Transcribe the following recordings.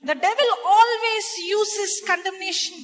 The devil always uses condemnation.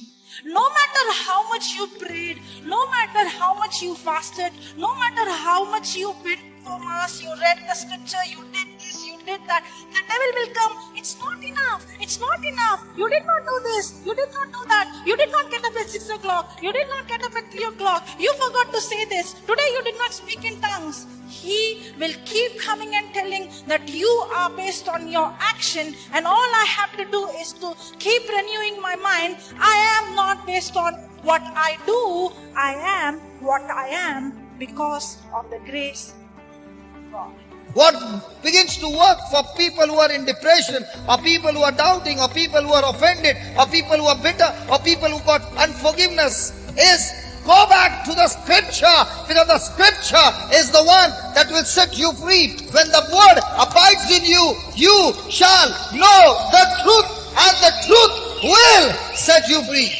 No matter how much you prayed, no matter how much you fasted, no matter how much you went for mass, you read the scripture, you did this, you did that, the devil will come. It's not enough. It's not enough. You did not do this. You did not do that. You did not get up at 6 o'clock. You did not get up at 3 o'clock. You forgot to say this. Today you did not speak in tongues. He will keep coming and telling that you are based on your action, and all I have to do is to keep renewing my mind. I am not based on what I do. I am what I am because of the grace of God. What begins to work for people who are in depression, or people who are doubting, or people who are offended, or people who are bitter, or people who got unforgiveness is go back to the scripture, because the scripture is the one that will set you free. When the word abides in you, you shall know the truth, and the truth will set you free.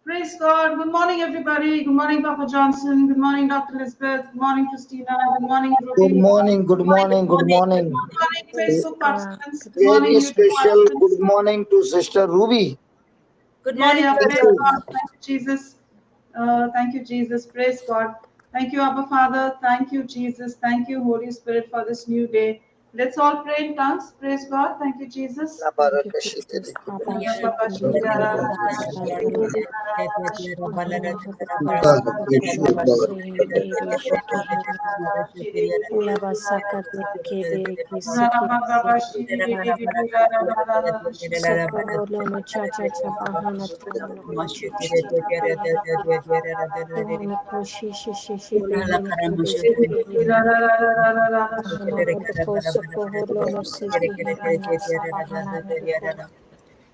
Praise God. Good morning, everybody. Good morning, Papa Johnson. Good morning, Dr. Elizabeth. Good morning, Christina. Good morning, Ruby. Good morning, good morning, good morning. Good morning, Facebook participants. Good Very morning, special good morning to Sister Ruby. Good morning. Praise God. Thank you, Jesus. Thank you, Jesus. Praise God. Thank you, Abba Father. Thank you, Jesus. Thank you, Holy Spirit, for this new day. Let's all pray in tongues. Praise God. Thank you, Jesus.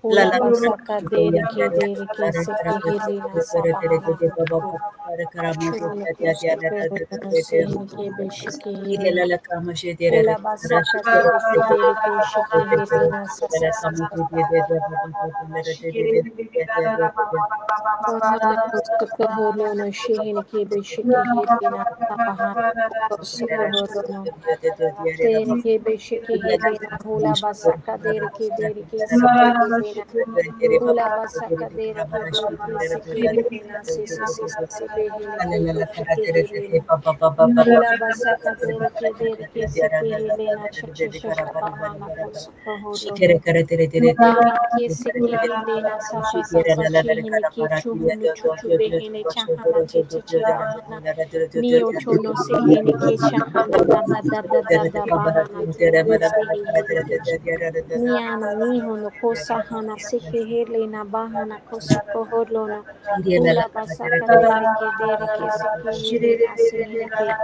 La basaka dere ke dere ke seke hiri na sabahana ke beshike hiri la basaka dere ke dere ke shike hiri na Ohana kusaka holo no shihini ke beshike hiri na sabahana kusaka holo no dere ke beshike hiri na hula basaka dere ke seke hiri na Hula basaka dere ke dere ke seke hiri na sisi behini ke beshike hiri na Hula basaka dere ke seke hiri na shasha bahana kusaka holo no ke seke hiri na sasa shihini ke chuhunu chuchu behini chahana chichi bahana Nio chono sehini ke chahana da bahana chuhunu sehini ke Niano niho no kosa Holona Sikihilina Bahana Kosoko Holona Hula Basaka Dereke Dereke Sikihilina Sineke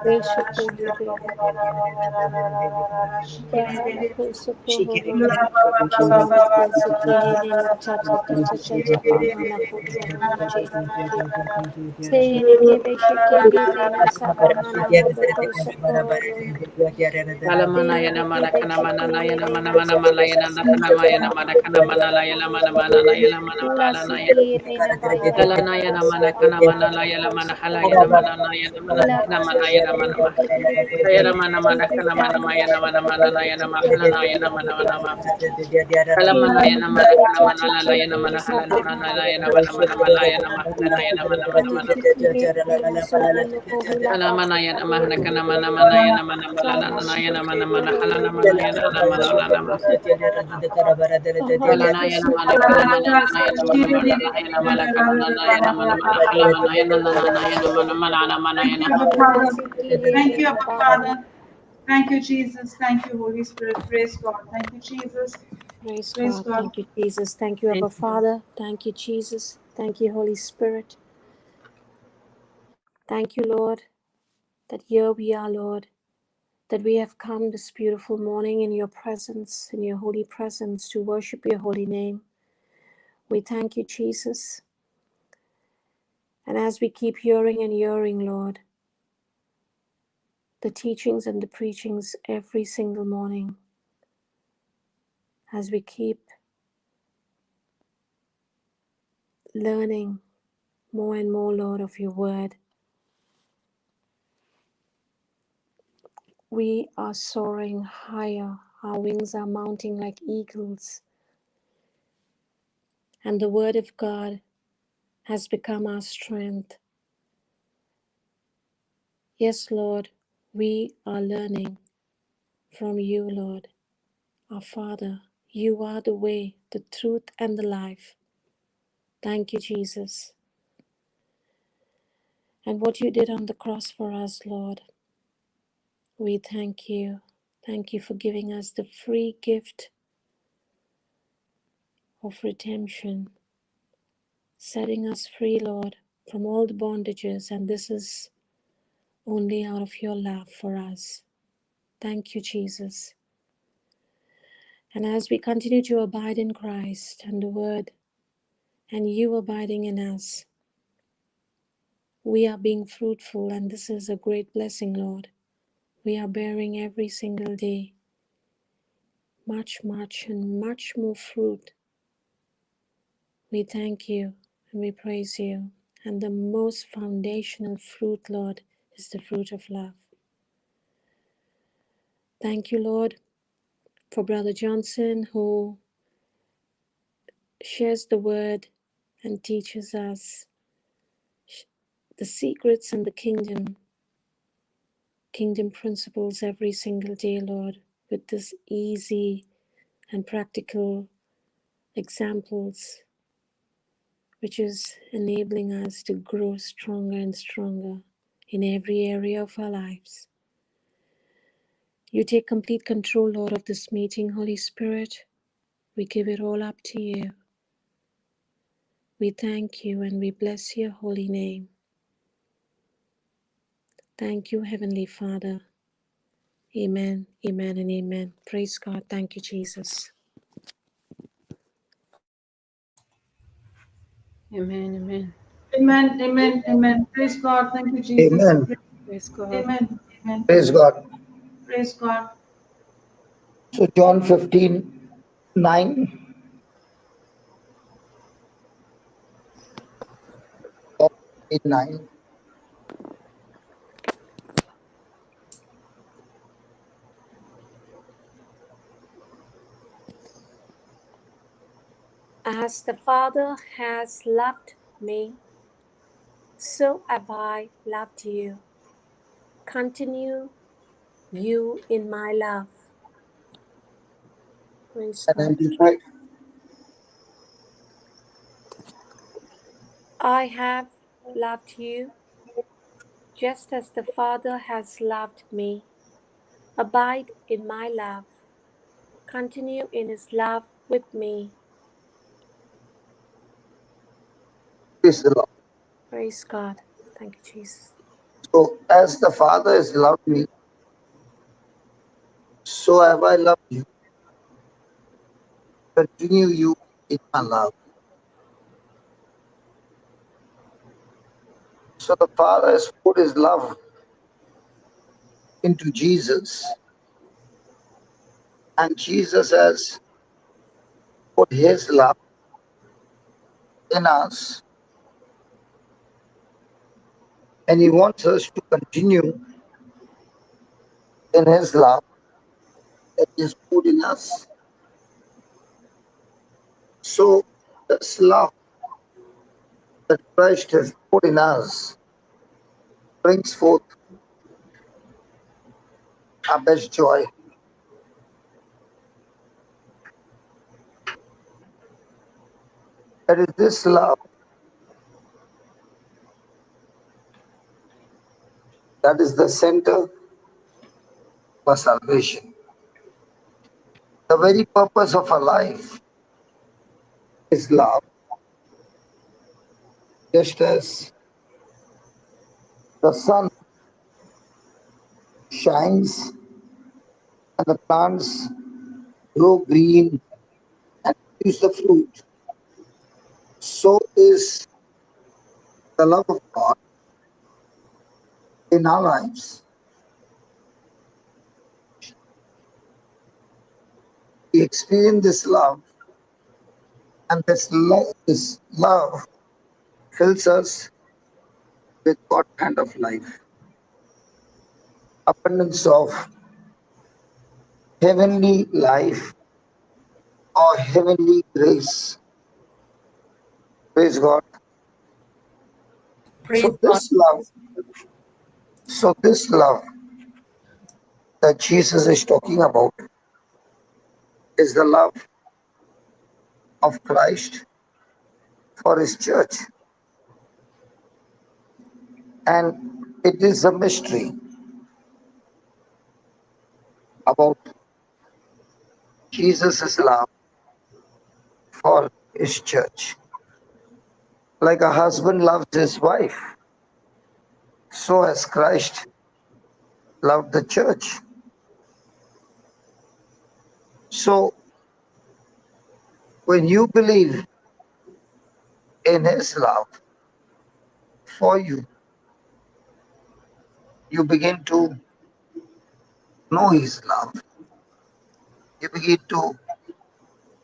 Reshike Hibina Bahana Kosoko Holona Sineke Sikihilina Tata Tata Tata Bahana Kotolona Cheneke Seneke Beshike Hilina Sabahana Hodoto Soko Holona Alamanayana Seneke manakana Beshike mananayana mana Hilina mana malayana nakana mayana Sabahana manakana manalayana mana mananayana mana Ula malanayana Sikihilina Bahana Alanayana Kosoko manakana mananayana Hodoto Soko manahalayana mananayana Ula manakana manayana Basaka manama Ayana mana manakana mana mayana mana mananayana mahalanayana mana manama Alamanayana manakana manalayana manahalayana mana mana malayana mahalanayana mana mana mana Alamanayana mahanakana mana manayana mana malanayana mana mana halana manayana mana Alanayana manakana mananayana mana malanayana malakana nanayana mana mana halamanayana nanayana mana malana Thank manayana you, Abba Father. Thank you, Abba Father. Thank you, Jesus. Thank you, Holy Spirit. Praise God. Thank you, Jesus. Praise Praise God. God. Thank you, Jesus. Thank you, Abba Father. Thank you, Jesus. Thank you, Holy Spirit. Thank you, Lord, that here we are, Lord, that we have come this beautiful morning in your presence, in your holy presence, to worship your holy name. We thank you, Jesus. And as we keep hearing and hearing, Lord, the teachings and the preachings every single morning, as we keep learning more and more, Lord, of your word, we are soaring higher. Our wings are mounting like eagles. And the word of God has become our strength. Yes, Lord, we are learning from you, Lord, our Father. You are the way, the truth, and the life. Thank you, Jesus. And what you did on the cross for us, Lord, we thank you. Thank you for giving us the free gift of redemption, setting us free, Lord, from all the bondages. And this is only out of your love for us. Thank you, Jesus. And as we continue to abide in Christ and the Word, and you abiding in us, we are being fruitful, and this is a great blessing, Lord. We are bearing every single day much, and much more fruit. We thank you and we praise you. And the most foundational fruit, Lord, is the fruit of love. Thank you, Lord, for Brother Johnson, who shares the word and teaches us the secrets and the kingdom principles every single day, Lord, with this easy and practical examples, which is enabling us to grow stronger and stronger in every area of our lives. You take complete control, Lord, of this meeting, Holy Spirit. We give it all up to you. We thank you and we bless your holy name. Thank you, Heavenly Father. Amen, amen, and amen. Praise God. Thank you, Jesus. Amen, amen. Amen. Amen. Amen. Praise God. Thank you, Jesus. Amen. Praise God. Amen. Amen. Praise God. Praise God. So John 15:9. John 15:9. As the Father has loved me, so have I loved you. Continue you in my love. Praise And God. Amplified. I have loved you just as the Father has loved me. Abide in my love. Continue in his love with me. is the love. Praise God. Thank you, Jesus. So as the Father has loved me, so have I loved you. Continue you in my love. So the Father has put his love into Jesus, and Jesus has put his love in us, and he wants us to continue in his love that he has put in us. So this love that Christ has put in us brings forth our best joy. It is this love that is the center for salvation. The very purpose of our life is love, just as the sun shines and the plants grow green and produce the fruit. So is the love of God in our lives. We experience this love, and this love fills us with God kind of life, abundance of heavenly life or heavenly grace. Praise God. Praise God. So this love that Jesus is talking about is the love of Christ for his church. And it is a mystery about Jesus' love for his church. Like a husband loves his wife, so has Christ loved the church. So when you believe in his love for you, you begin to know his love. You begin to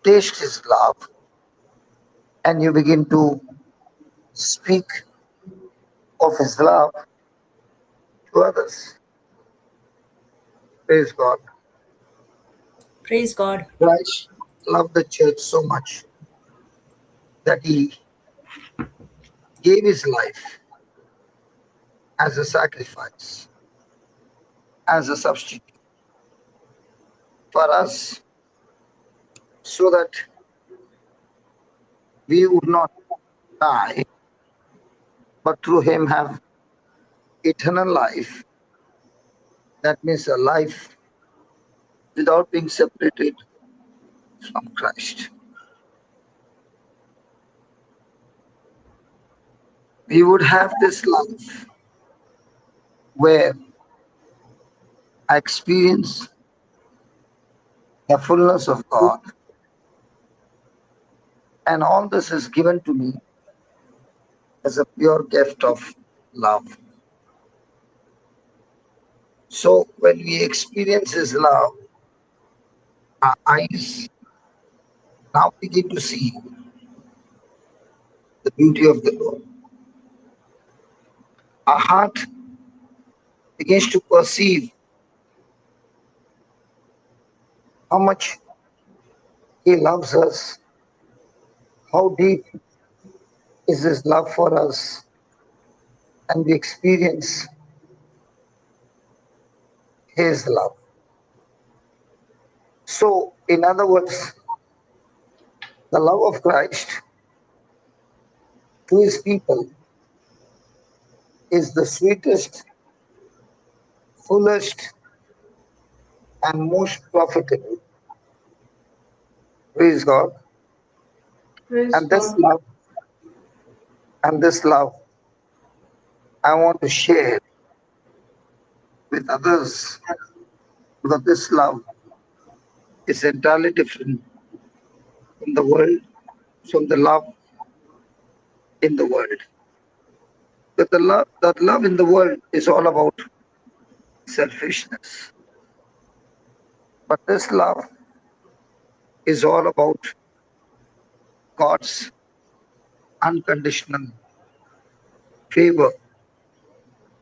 taste his love, and you begin to speak of his love to others. Praise God. Praise God. Christ loved the church so much that he gave his life as a sacrifice, as a substitute for us, so that we would not die, but through him have eternal life. That means a life without being separated from Christ. We would have this life where I experience the fullness of God, and all this is given to me as a pure gift of love. So when we experience his love, our eyes now begin to see the beauty of the Lord. Our heart begins to perceive how much he loves us, how deep is his love for us, and we experience his love. So, in other words, the love of Christ to his people is the sweetest, fullest, and most profitable. Praise God. Praise And this God. love And this love I want to share with others, because this love is entirely different from the world, from the love in the world. But that love in the world is all about selfishness. But this love is all about God's unconditional favor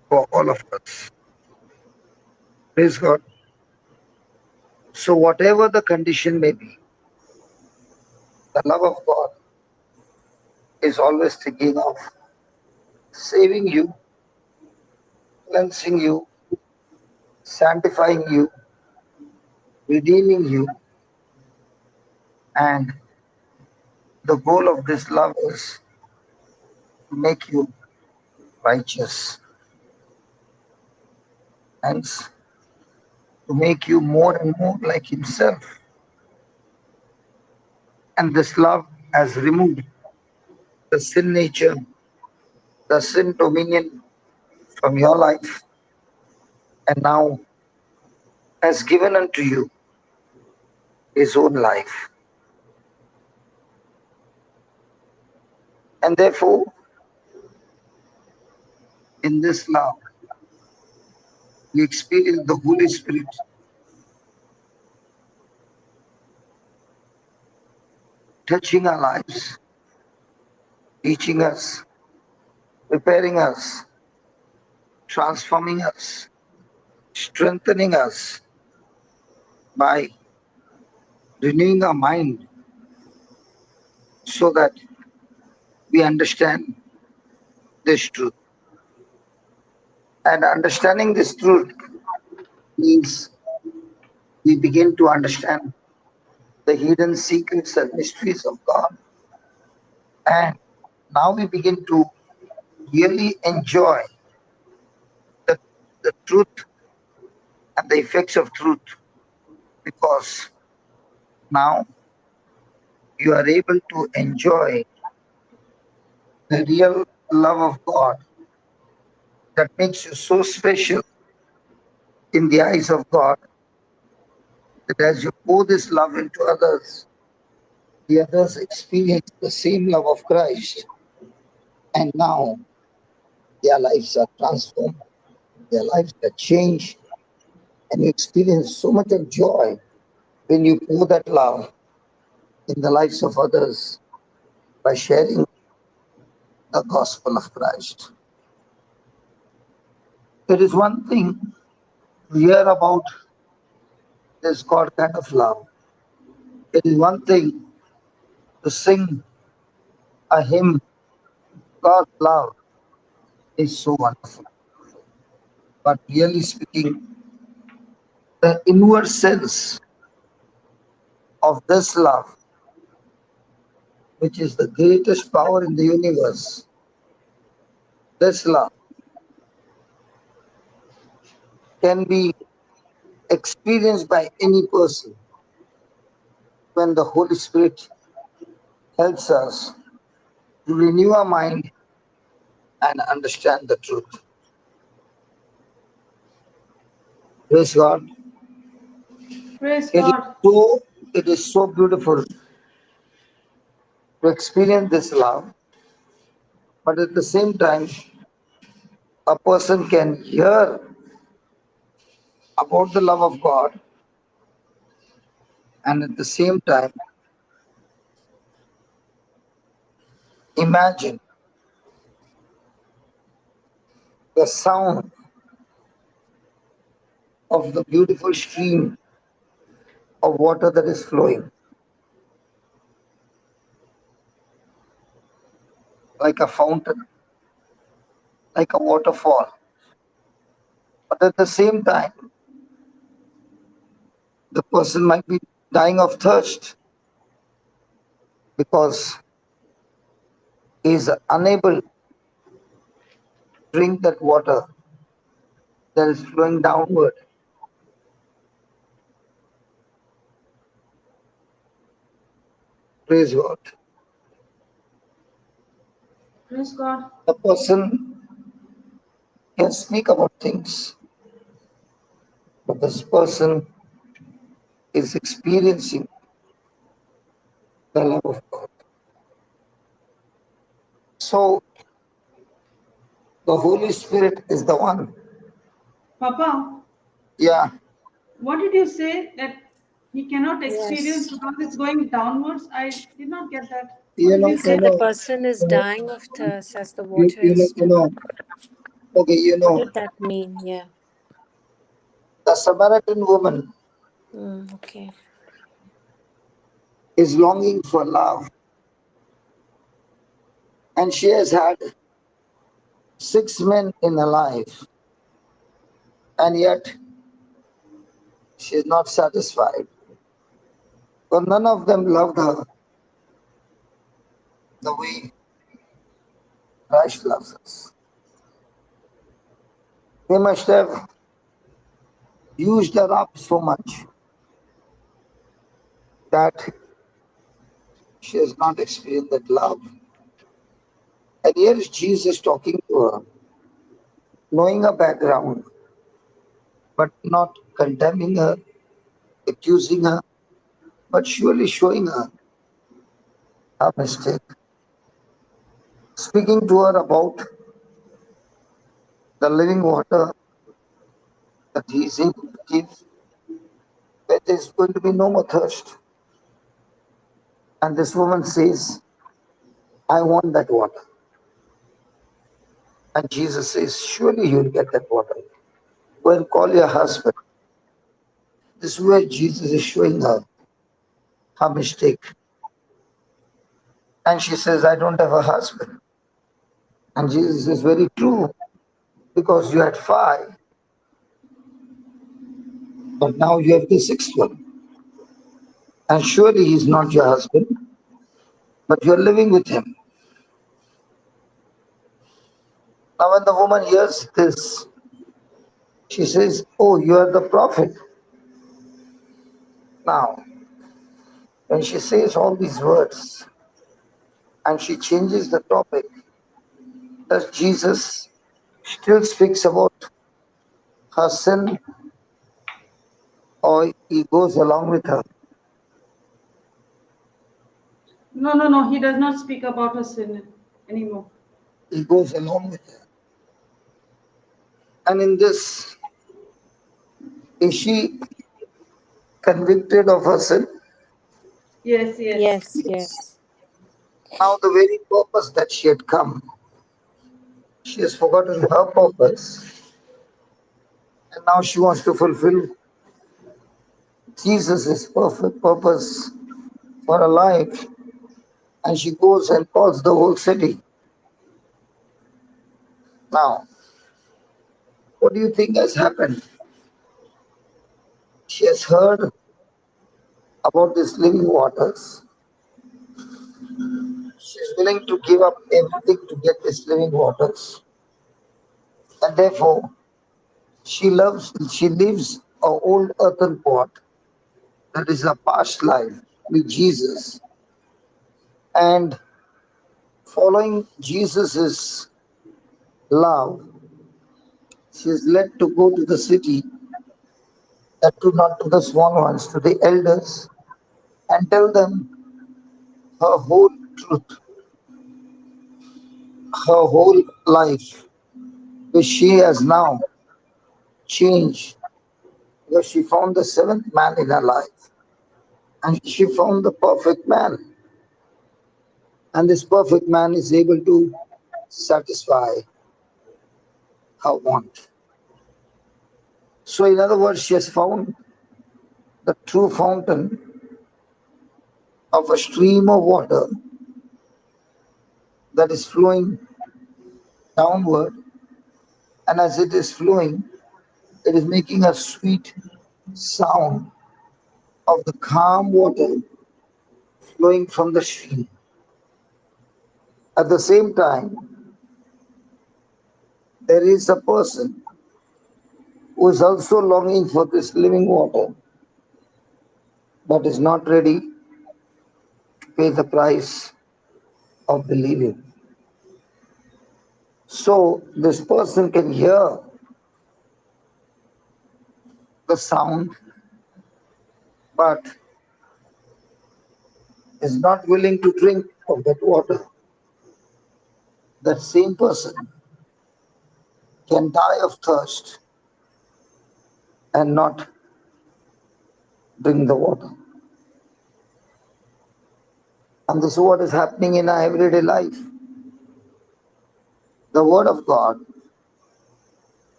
for all of us. Praise God. So whatever the condition may be, the love of God is always thinking of saving you, cleansing you, sanctifying you, redeeming you, and the goal of this love is to make you righteous, hence to make you more and more like Himself. And this love has removed the sin nature, the sin dominion from your life, and now has given unto you His own life. And therefore, in this love, we experience the Holy Spirit touching our lives, teaching us, preparing us, transforming us, strengthening us by renewing our mind so that we understand this truth. And understanding this truth means we begin to understand the hidden secrets and mysteries of God. And now we begin to really enjoy the truth and the effects of truth, because now you are able to enjoy the real love of God that makes you so special in the eyes of God, that as you pour this love into others, the others experience the same love of Christ, and now their lives are transformed, their lives are changed, and you experience so much of joy when you pour that love in the lives of others by sharing the gospel of Christ. It is one thing to hear about this God kind of love. It is one thing to sing a hymn, God's love is so wonderful. But really speaking, the inward sense of this love, which is the greatest power in the universe, this love can be experienced by any person when the Holy Spirit helps us to renew our mind and understand the truth. Praise God. Praise It is God. so, it is so beautiful to experience this love, but at the same time, a person can hear about the love of God and at the same time imagine the sound of the beautiful stream of water that is flowing like a fountain, like a waterfall. But at the same time, the person might be dying of thirst because he is unable to drink that water that is flowing downward. Praise God. Praise God. The person can speak about things, but this person is experiencing the love of God. So the Holy Spirit is the one. Papa, Yeah, what did you say that he cannot experience Yes. because it's going downwards? I did not get that. What you did know, you You say? said the person is dying of thirst as the you, water you know, is. you know. Okay, What did that mean? Yeah. the Samaritan woman Okay. is longing for love, and she has had 6 men in her life, and yet she is not satisfied. But none of them loved her the way Christ loves us. They must have used her up so much that she has not experienced that love. And here is Jesus talking to her, knowing her background, but not condemning her, accusing her, but surely showing her her mistake. Speaking to her about the living water that he is able to give, where there is going to be no more thirst. And this woman says, I want that water. And Jesus says, surely you'll get that water. Go and call your husband. This is where Jesus is showing her mistake. And she says, I don't have a husband. And Jesus says, very true, because you had 5, but now you have the 6th one. And surely he's not your husband, but you're living with him. Now when the woman hears this, she says, oh, you are the prophet. Now, when she says all these words and she changes the topic, does Jesus still speaks about her sin, or he goes along with her? No, no, no. He does not speak about her sin anymore. He goes along with her. And in this, is she convicted of her sin? Yes, yes. Yes, yes. Now the very purpose that she had come, she has forgotten her purpose, and now she wants to fulfill Jesus' perfect purpose for her life, and she goes and calls the whole city. Now, what do you think has happened? She has heard about these living waters. She's willing to give up everything to get these living waters, and therefore she lives a old earthen pot that is a past life with Jesus, and following Jesus' love, she is led to go to the city, that to not to the small ones, to the elders, and tell them her whole truth, her whole life, which she has now changed, because she found the 7th man in her life, and she found the perfect man, and this perfect man is able to satisfy her want. So in other words, she has found the true fountain of a stream of water that is flowing downward, and as it is flowing, it is making a sweet sound of the calm water flowing from the stream. At the same time, there is a person who is also longing for this living water, but is not ready to pay the price of believing. So this person can hear the sound, but is not willing to drink of that water. That same person can die of thirst and not drink the water. And this is what is happening in our everyday life. The Word of God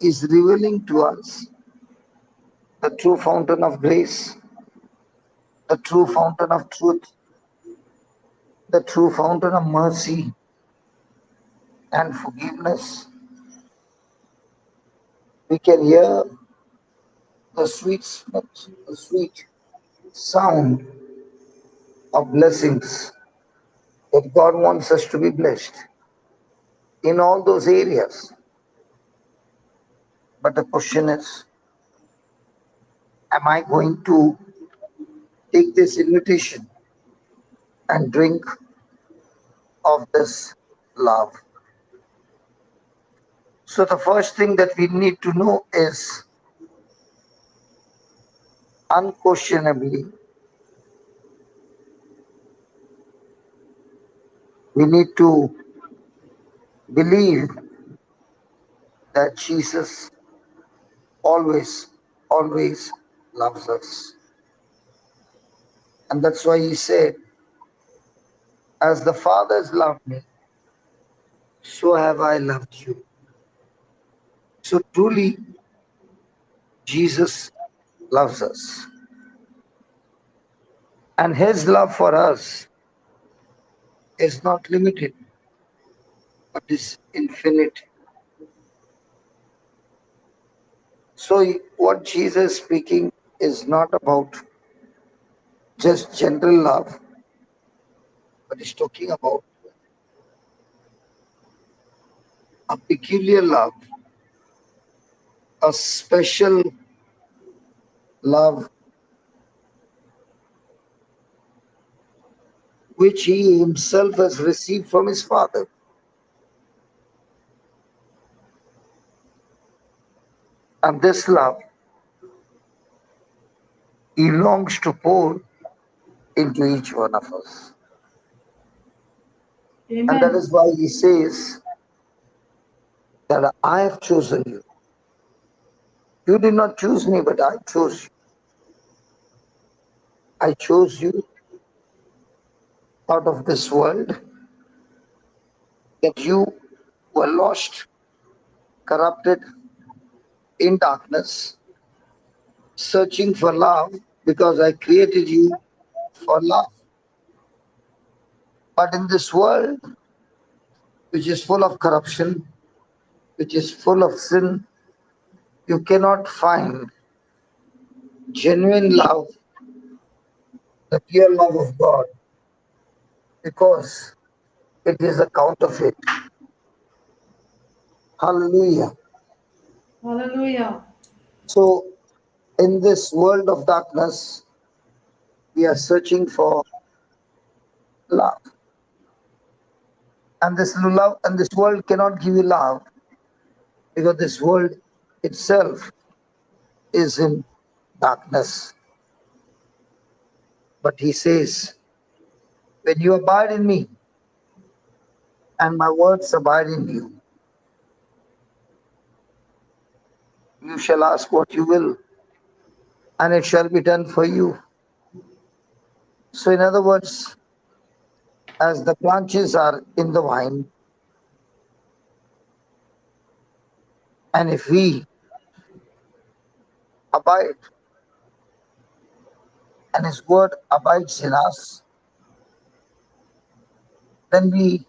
is revealing to us the true fountain of grace, the true fountain of truth, the true fountain of mercy and forgiveness. We can hear the sweet smell, the sweet sound of blessings that God wants us to be blessed in all those areas. But the question is, am I going to take this invitation and drink of this love? So the first thing that we need to know is, unquestionably, we need to believe that Jesus always, always loves us. And that's why he said, as the Father has loved me, so have I loved you. So truly, Jesus loves us. And his love for us is not limited, but is infinite. So what Jesus is speaking is not about just general love, but he's talking about a peculiar love, a special love which he himself has received from his Father. And this love he longs to pour into each one of us. And that Amen. is why he says that I have chosen you. You did not choose me, but I chose you. I chose you out of this world, that you were lost, corrupted, in darkness, searching for love, because I created you for love. But in this world, which is full of corruption, which is full of sin, you cannot find genuine love, the pure love of God, because it is a counterfeit. Hallelujah. Hallelujah. So, in this world of darkness, we are searching for love. And this love and this world cannot give you love, because this world itself is in darkness. But he says, when you abide in me and my words abide in you, you shall ask what you will, and it shall be done for you. So, in other words, as the branches are in the vine, and if we abide and his word abides in us, then we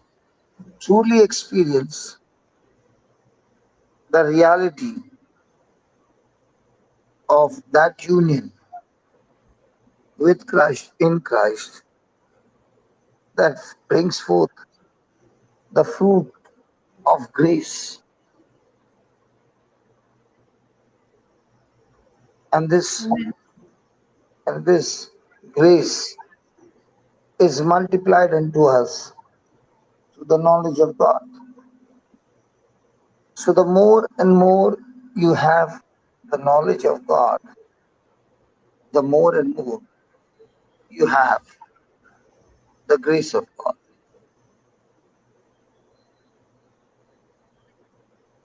truly experience the reality of that union with Christ, in Christ, that brings forth the fruit of grace. And this grace is multiplied unto us through the knowledge of God. So the more and more you have the knowledge of God, the more and more you have the grace of God.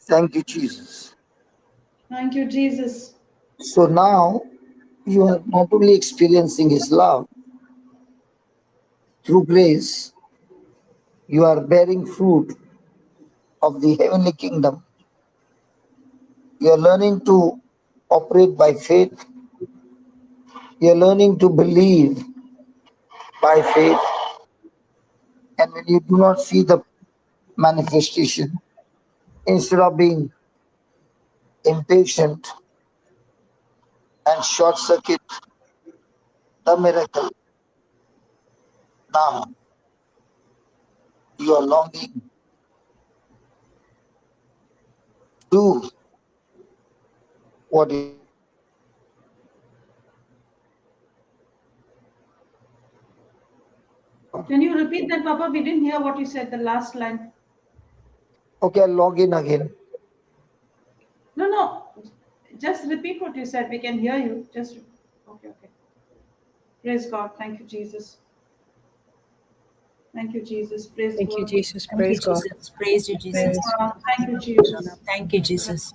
Thank you, Jesus. Thank you, Jesus. So now you are not only experiencing His love through grace, you are bearing fruit of the heavenly kingdom. You are learning to operate by faith. You are learning to believe by faith. And when you do not see the manifestation, instead of being impatient and short circuit the miracle, now you are longing to do what you. Can you repeat that, Papa? We didn't hear what you said, the last line. Okay, I'll log in again. No. Just repeat what you said. We can hear you. Okay. Praise God. Thank you, Jesus. Thank you, Jesus. Praise Thank you, God. Jesus. Thank you, Praise God. Jesus. Praise you, Jesus. Thank you, Jesus. Thank you, Jesus.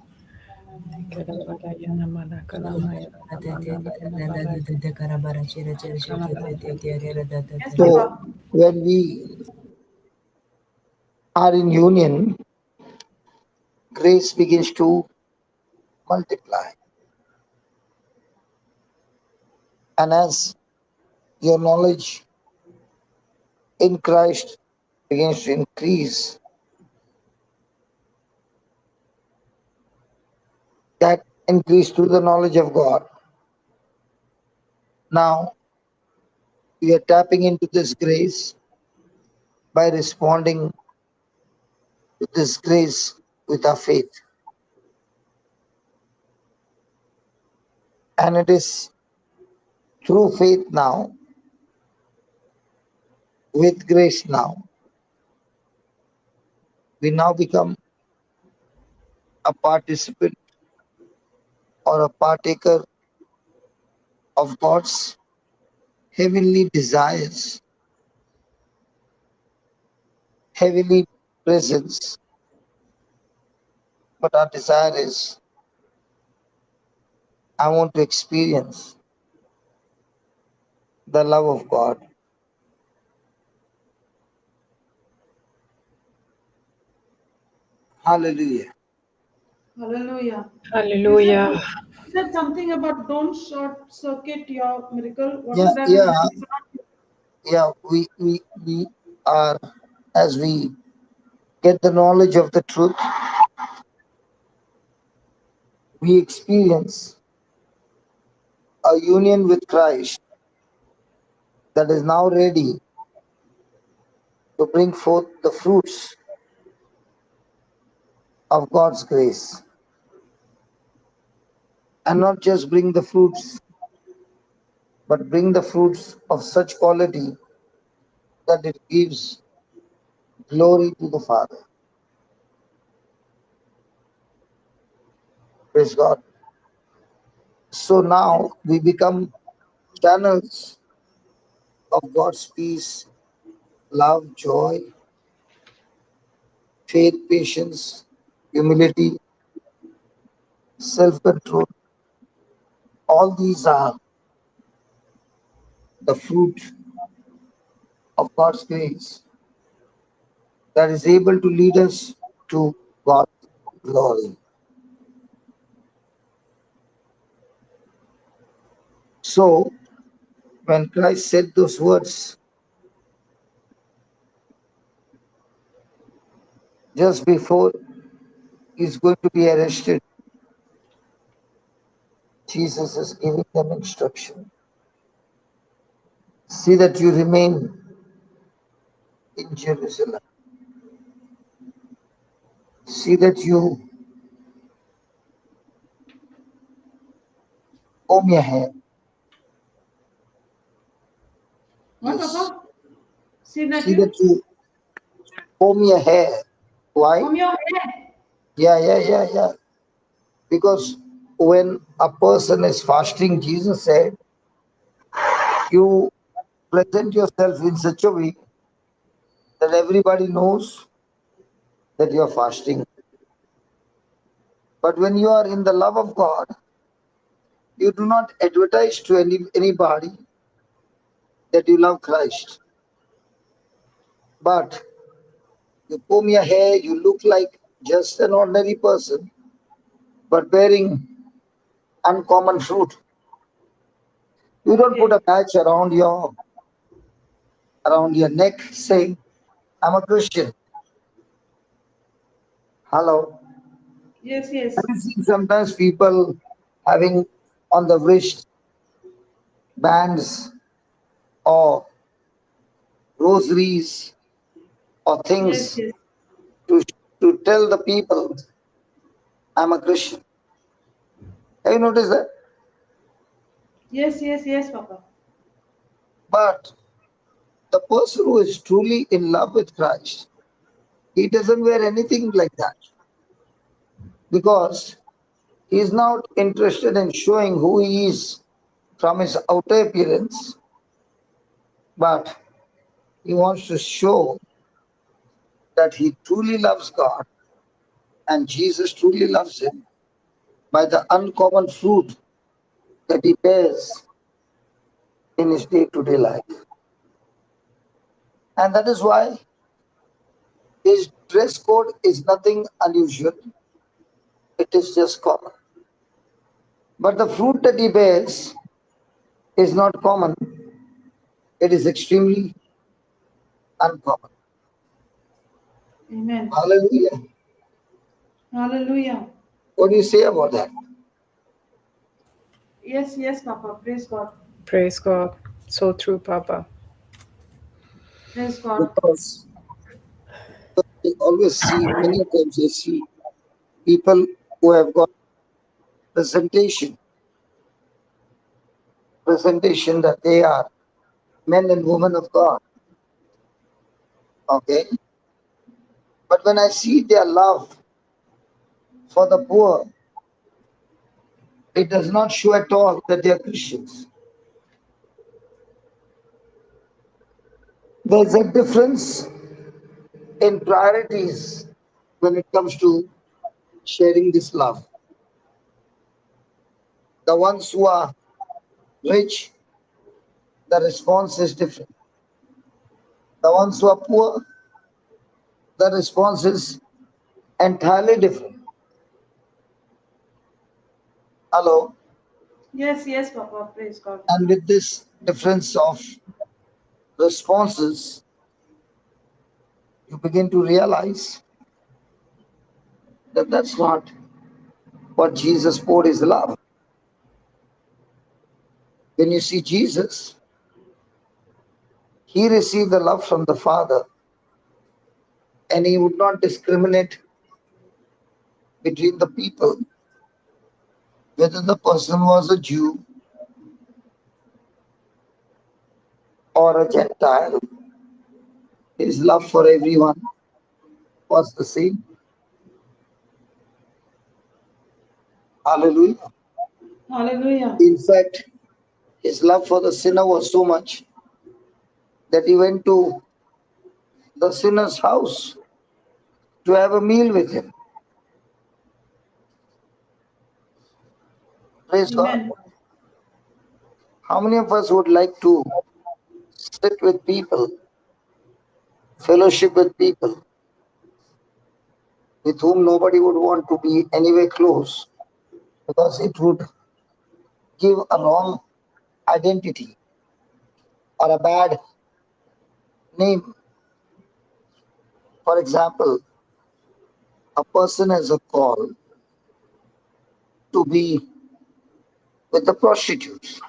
Yes, So Papa. when we are in union, grace begins to multiply. And as your knowledge in Christ begins to increase, that increase through the knowledge of God. Now we are tapping into this grace by responding to this grace with our faith. And it is through faith now, with grace now, we now become a participant or a partaker of God's heavenly desires, heavenly presence. But our desire is, I want to experience the love of God. Hallelujah. Hallelujah. Hallelujah. You said something about don't short circuit your miracle. What Yeah, is that? yeah. We are, as we get the knowledge of the truth, we experience a union with Christ that is now ready to bring forth the fruits of God's grace. And not just bring the fruits, but bring the fruits of such quality that it gives glory to the Father. Praise God. So now we become channels of God's peace, love, joy, faith, patience, humility, self control. All these are the fruit of God's grace that is able to lead us to God's glory. So, when Christ said those words, just before he's going to be arrested, Jesus is giving them instruction. See that you remain in Jerusalem. See that you comb your hair. What, Yes. Papa? See that See you that you comb your hair. Why? comb your hair. Yeah. Because when a person is fasting, Jesus said, you present yourself in such a way that everybody knows that you are fasting. But when you are in the love of God, you do not advertise to anybody that you love Christ. But you comb your hair, you look like just an ordinary person, but bearing uncommon fruit. You don't put a patch around your neck saying, I'm a Christian. Hello. Yes. Have you seen sometimes people having on the wrist bands or rosaries or Yes. things to, to tell the people, I'm a Christian. Have you noticed that? Yes, Papa. But the person who is truly in love with Christ, he doesn't wear anything like that because he is not interested in showing who he is from his outer appearance, but he wants to show that he truly loves God and Jesus truly loves him by the uncommon fruit that he bears in his day-to-day life. And that is why his dress code is nothing unusual. It is just common. But the fruit that he bears is not common. It is extremely uncommon. Amen. Hallelujah. Hallelujah. What do you say about that? Yes, Papa. Praise God. Praise God. So true, Papa. Praise God. Because I always see, many times I see people who have got presentation that they are men and women of God. Okay. But when I see their love for the poor, it does not show at all that they are Christians. There's a difference in priorities when it comes to sharing this love. The ones who are rich, the response is different. The ones who are poor, the response is entirely different. Hello. Yes, Papa. Praise God. And with this difference of responses, you begin to realize that that's not what Jesus poured his love. When you see Jesus, he received the love from the Father and he would not discriminate between the people, whether the person was a Jew or a Gentile. His love for everyone was the same. Hallelujah. Hallelujah. In fact, his love for the sinner was so much that he went to the sinner's house to have a meal with him. Praise God. Amen. How many of us would like to sit with people, fellowship with people with whom nobody would want to be anywhere close because it would give a wrong identity or a bad name? For example, a person has a call to be with the prostitutes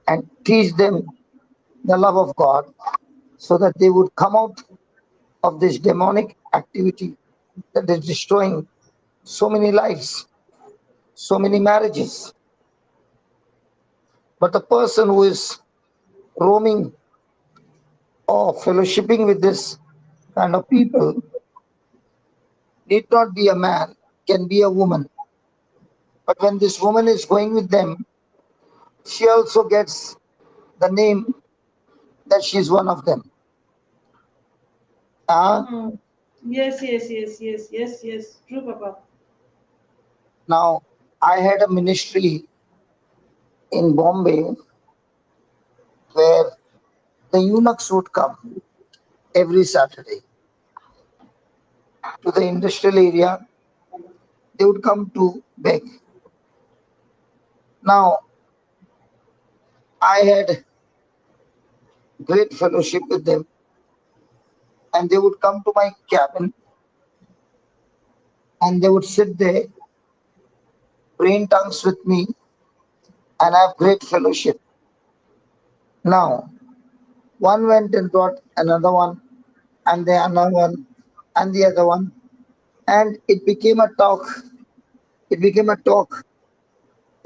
and teach them the love of God so that they would come out of this demonic activity that is destroying so many lives, so many marriages. But the person who is roaming or fellowshipping with this kind of people need not be a man, can be a woman. But when this woman is going with them, she also gets the name that she's one of them. Yes, yes, yes, yes, yes, yes. True, Papa. Now, I had a ministry in Bombay where the eunuchs would come every Saturday to the industrial area. They would come to beg. Now, I had great fellowship with them, and they would come to my cabin and they would sit there, pray in tongues with me, and have great fellowship. Now, one went and brought another one, and the other one, and the other one, and it became a talk. It became a talk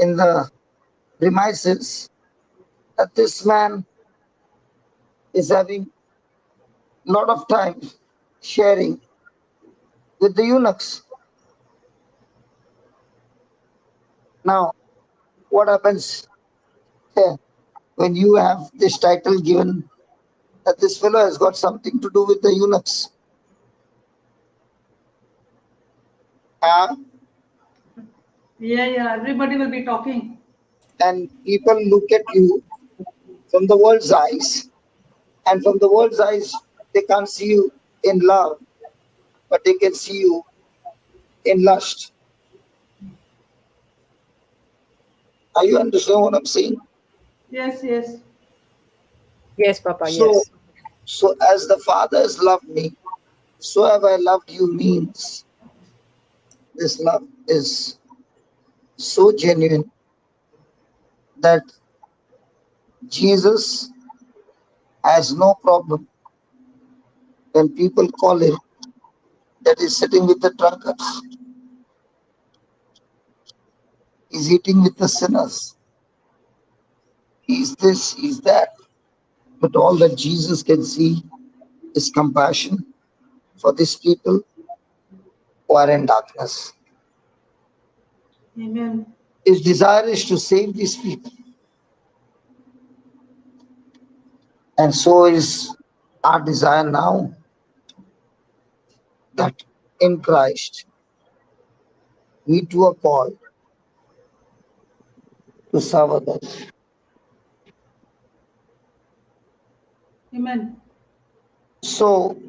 in the premises that this man is having a lot of time sharing with the eunuchs. Now, what happens here when you have this title given that this fellow has got something to do with the eunuchs? Yeah, everybody will be talking. And people look at you from the world's eyes, and from the world's eyes, they can't see you in love, but they can see you in lust. Are you understand what I'm saying? Yes, yes. Yes, Papa, So, yes. so as the Father has loved me, so have I loved you means this love is so genuine that Jesus has no problem when people call him that he's sitting with the drunkards, he's eating with the sinners, he's this, he's that. But all that Jesus can see is compassion for these people who are in darkness. Amen. His desire is to save these people. And so is our desire now that in Christ we too are called to serve others. Amen. So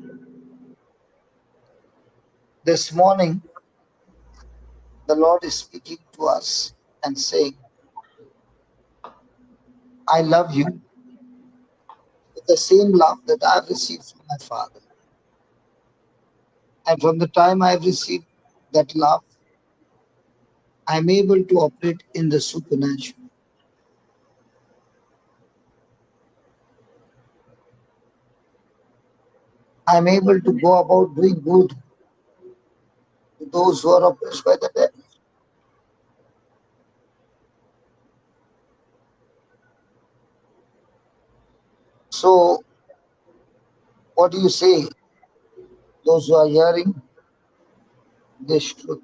this morning, the Lord is speaking to us and saying, I love you with the same love that I've received from my Father. And from the time I've received that love, I'm able to operate in the supernatural. I'm able to go about doing good to those who are oppressed by the devil. So, what do you say? Those who are hearing this truth,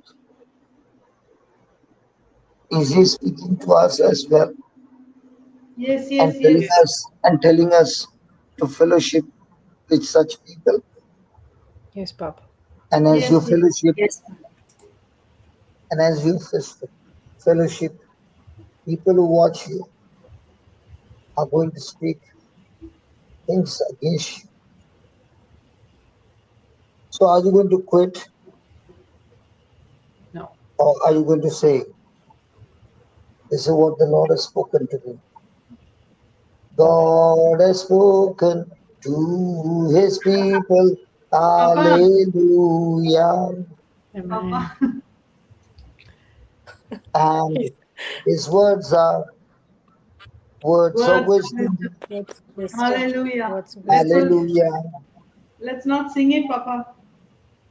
is he speaking to us as well Yes, and yes, yes. telling us to fellowship with such people? Yes, Papa. And as you Yes, yes. fellowship, Yes. and as you fellowship, people who watch you are going to speak things against you. So are you going to quit, No. or are you going to say, this is what the Lord has spoken to me? God has spoken to his people. Papa, Hallelujah. Amen. Papa. And his words are words of Words of wisdom. wisdom. What's wisdom? Hallelujah. What's Let's wisdom? Hallelujah. let's not sing it, Papa.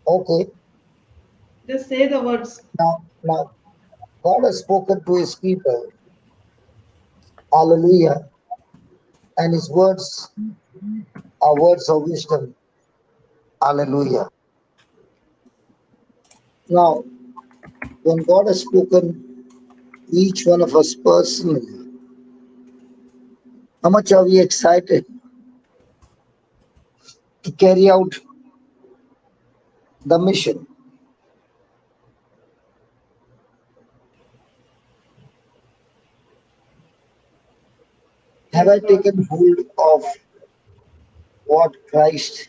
Okay. Just say the words. Now, God has spoken to his people. Hallelujah. And his words are words of wisdom. Hallelujah. Now, when God has spoken to each one of us personally, how much are we excited to carry out the mission? Have I taken hold of what Christ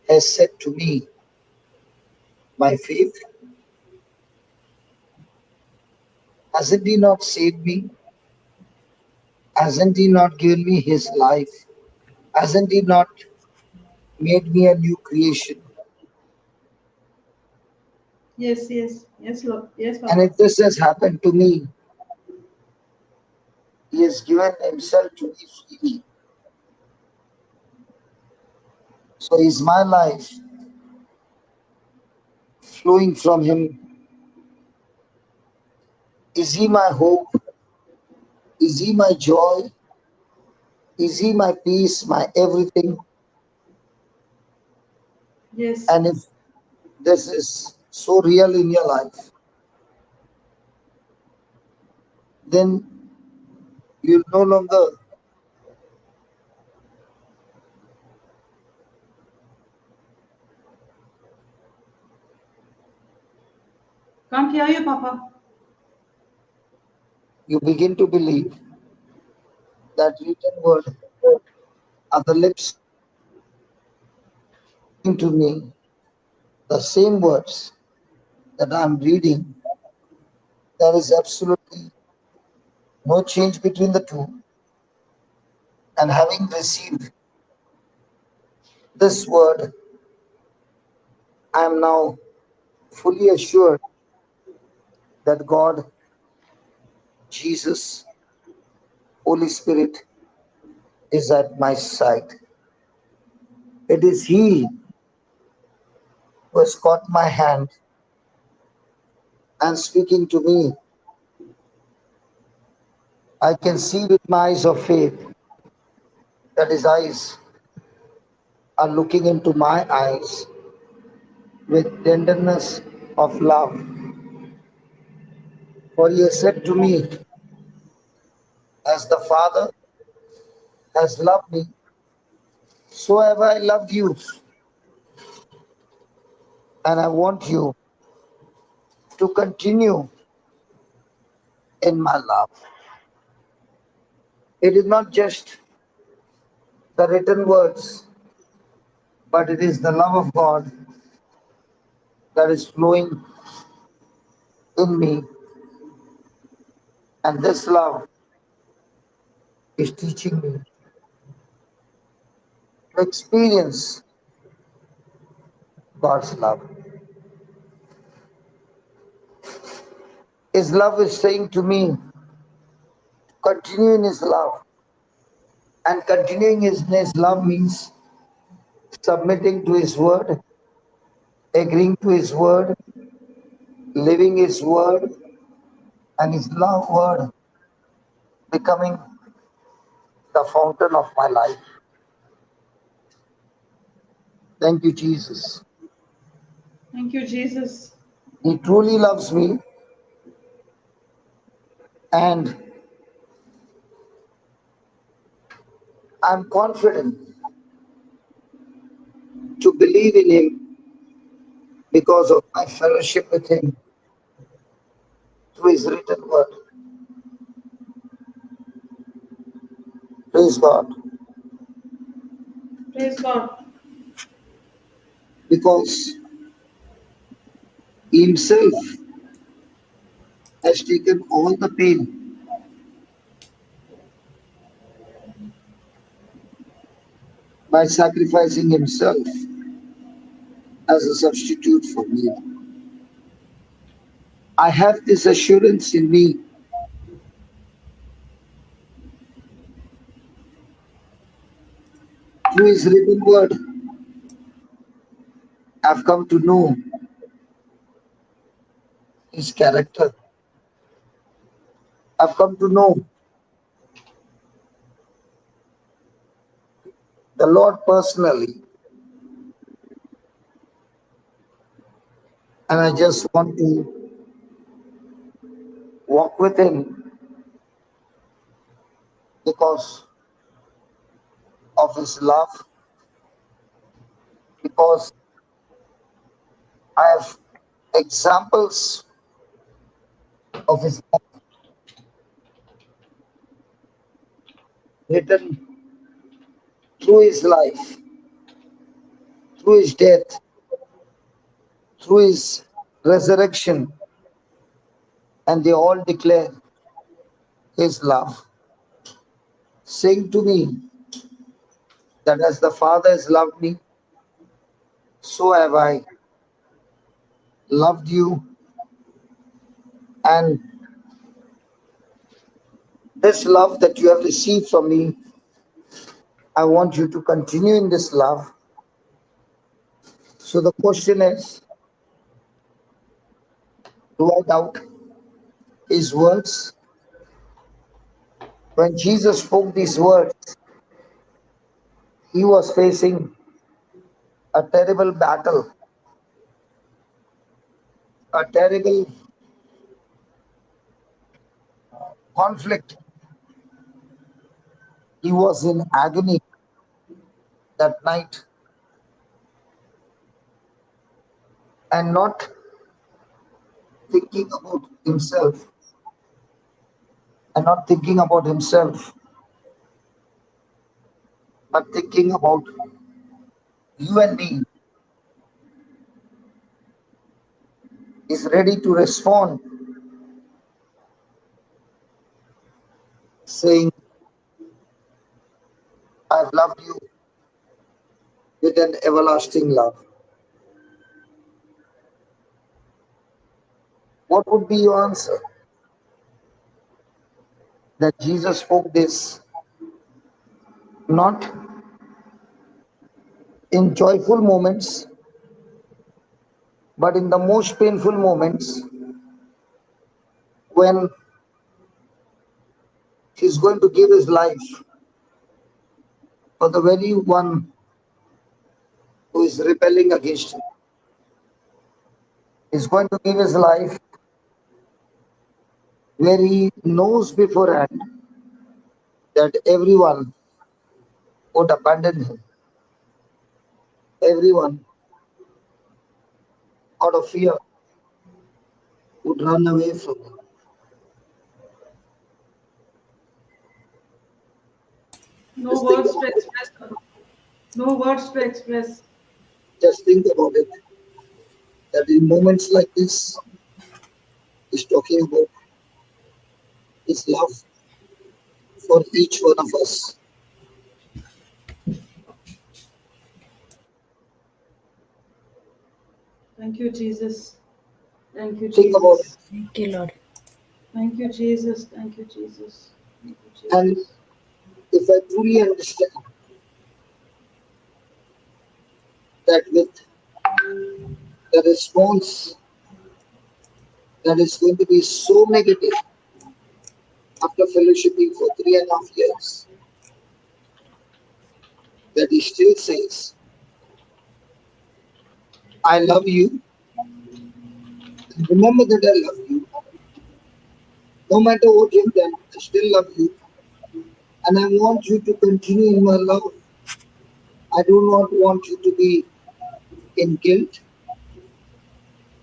has said to me by faith? Hasn't He not saved me? Hasn't He not given me His life? Hasn't He not made me a new creation? Yes, yes, yes, Lord. Yes, And Papa. if this has happened to me, He has given Himself to me freely. So is my life flowing from Him? Is He my hope? Is He my joy? Is He my peace, my everything? Yes. And if this is so real in your life, then you no longer Can't hear you, Papa. you begin to believe that written word are the lips to me, the same words that I'm reading. There is absolutely no change between the two. And having received this word, I am now fully assured that God, Jesus, Holy Spirit is at my side. It is He who has caught my hand and speaking to me. I can see with my eyes of faith that His eyes are looking into my eyes with tenderness of love. For He has said to me, as the Father has loved me, so have I loved you. And I want you to continue in my love. It is not just the written words, but it is the love of God that is flowing in me. And this love is teaching me to experience God's love. His love is saying to me, continue in His love. And continuing in His love means submitting to His word, agreeing to His word, living His word, and His love word becoming the fountain of my life. Thank you, Jesus. Thank you, Jesus. He truly loves me, and I'm confident to believe in Him because of my fellowship with Him through His written word. Praise God. Praise God. Because He Himself has taken all the pain by sacrificing Himself as a substitute for me. I have this assurance in me through His written word. I've come to know His character. I've come to know the Lord personally. And I just want to walk with Him because of His love, because I have examples of His love written through His life, through His death, through His resurrection, and they all declare His love, saying to me that as the Father has loved me, so have I loved you. And this love that you have received from me, I want you to continue in this love. So the question is, do I doubt His words? When Jesus spoke these words, He was facing a terrible battle, a terrible conflict. He was in agony that night, and not thinking about himself, and not thinking about himself, but thinking about you and me. Is ready to respond, saying, I've loved you with an everlasting love. What would be your answer? That Jesus spoke this not in joyful moments, but in the most painful moments, when He's going to give His life for the very one who is rebelling against Him. He's going to give His life where He knows beforehand that everyone would abandon Him. Everyone, out of fear, would run away from Him. No words to express. No words to express. Just think about it. That in moments like this, He's talking about His love for each one of us. Thank you, Jesus. Thank you, Think about Jesus. it. Thank you, Lord. Thank you, Jesus. Thank you, Jesus. Thank you, And Jesus. if I truly understand that with the response that is going to be so negative after fellowshipping for 3.5 years, that He still says, I love you. And remember that I love you. No matter what you've done, I still love you. And I want you to continue in my love. I do not want you to be in guilt.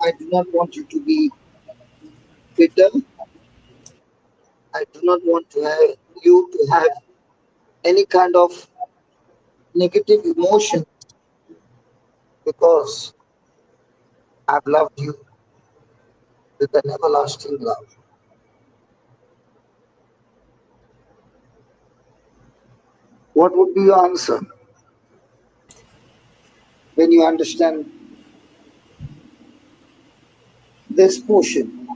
I do not want you to be bitter. I do not want to have you to have any kind of negative emotion, because I've loved you with an everlasting love. What would be your answer when you understand this portion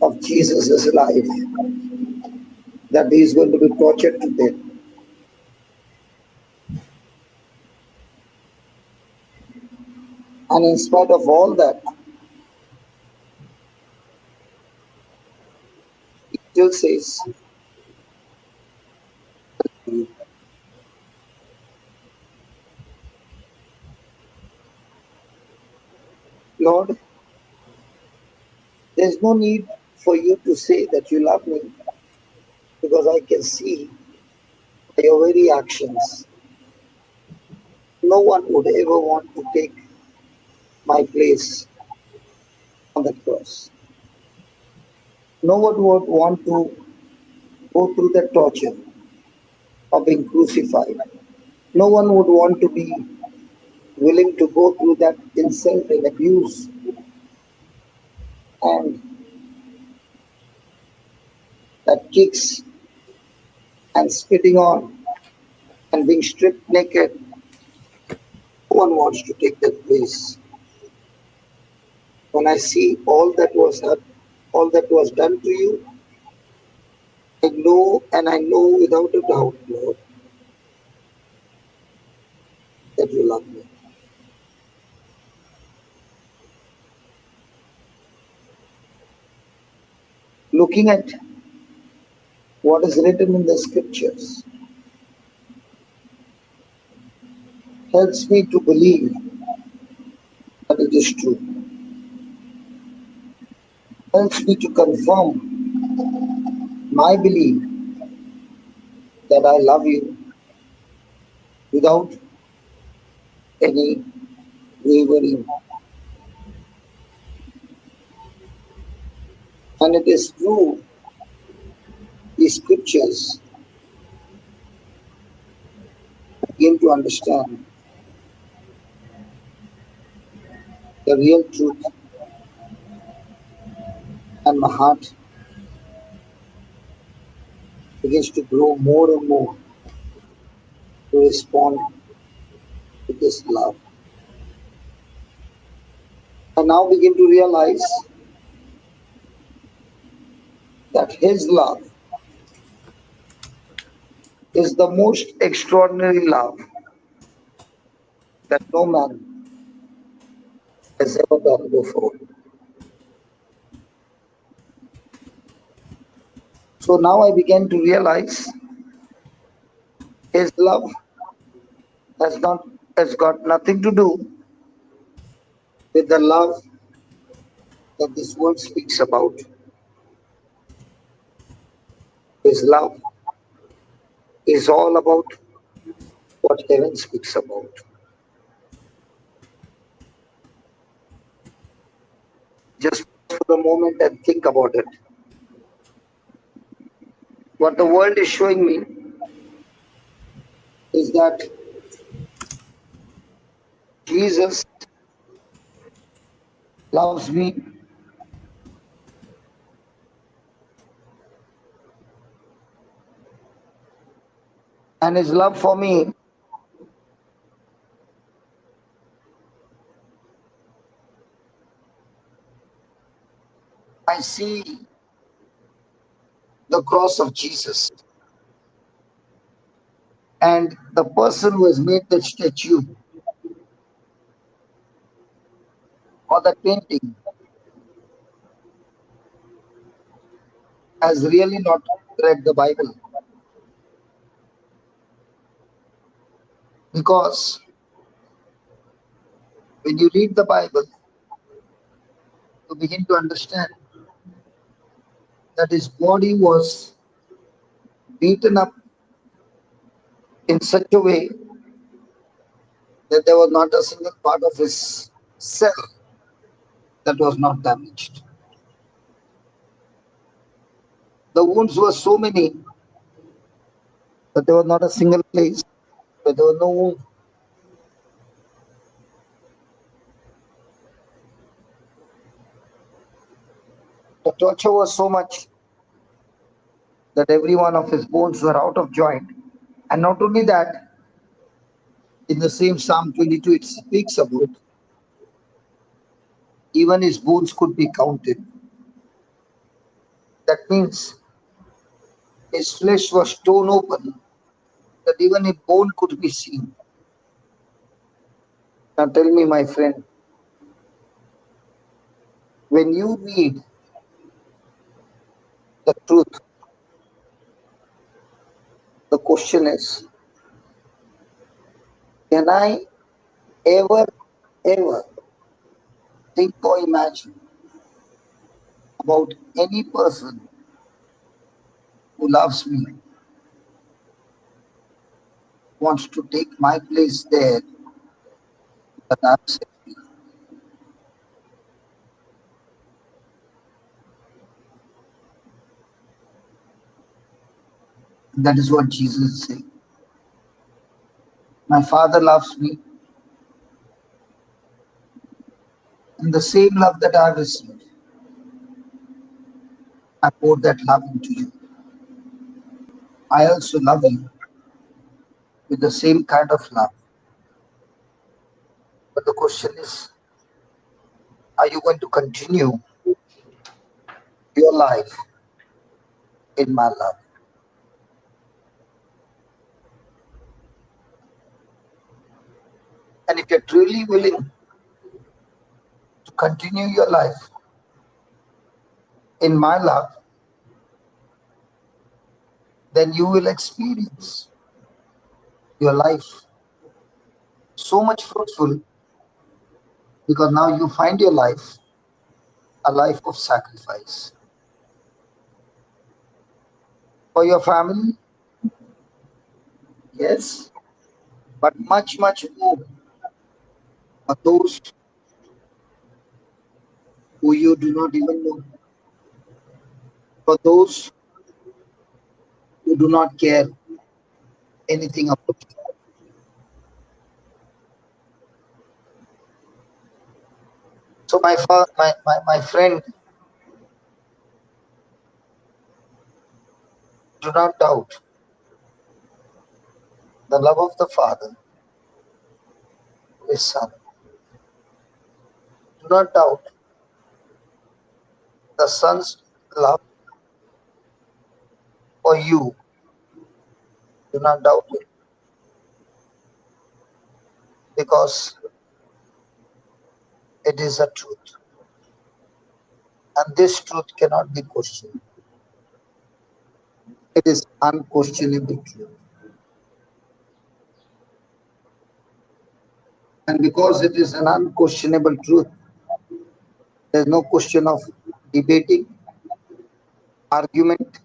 of Jesus' life, that He is going to be tortured to death? And in spite of all that, He still says, Lord, there's no need for you to say that you love me, because I can see by your very actions. No one would ever want to take my place on the cross. No one would want to go through the torture of being crucified. No one would want to be willing to go through that insult and abuse and that kicks and spitting on and being stripped naked. No one wants to take that place. When I see all that was done to you, I know, and I know without a doubt, Lord, that you love me. Looking at what is written in the scriptures helps me to believe that it is true. Helps me to confirm my belief that I love you without any wavering. And it is through these scriptures I begin to understand the real truth, and my heart begins to grow more and more to respond to this love. I now begin to realize that His love is the most extraordinary love that no man has ever done before. So now I began to realize His love has got nothing to do with the love that this world speaks about. His love is all about what heaven speaks about. Just for a moment and think about it. What the world is showing me is that Jesus loves me, and His love for me I see the cross of Jesus, and the person who has made that statue or that painting has really not read the Bible, because when you read the Bible, you begin to understand that His body was beaten up in such a way that there was not a single part of His cell that was not damaged. The wounds were so many that there was not a single place where there was no wound. The torture was so much that every one of His bones were out of joint. And not only that, in the same Psalm 22, it speaks about even His bones could be counted. That means His flesh was torn open, that even a bone could be seen. Now tell me, my friend, when you read the truth, the question is, can I ever think or imagine about any person who loves me, wants to take my place there, that I'm set free. That is what Jesus is saying. My Father loves me, and the same love that I have received, I pour that love into you. I also love you with the same kind of love. But the question is, are you going to continue your life in my love? And if you're truly willing to continue your life in my love, then you will experience your life so much fruitful, because now you find your life a life of sacrifice for your family, yes, but much, much more for those who you do not even know, for those who do not care anything about you. So my friend, do not doubt the love of the Father, His Son. Do not doubt the Son's love for you. Do not doubt it, because it is a truth. And this truth cannot be questioned. It is unquestionable truth. And because it is an unquestionable truth, there is no question of debating, argument,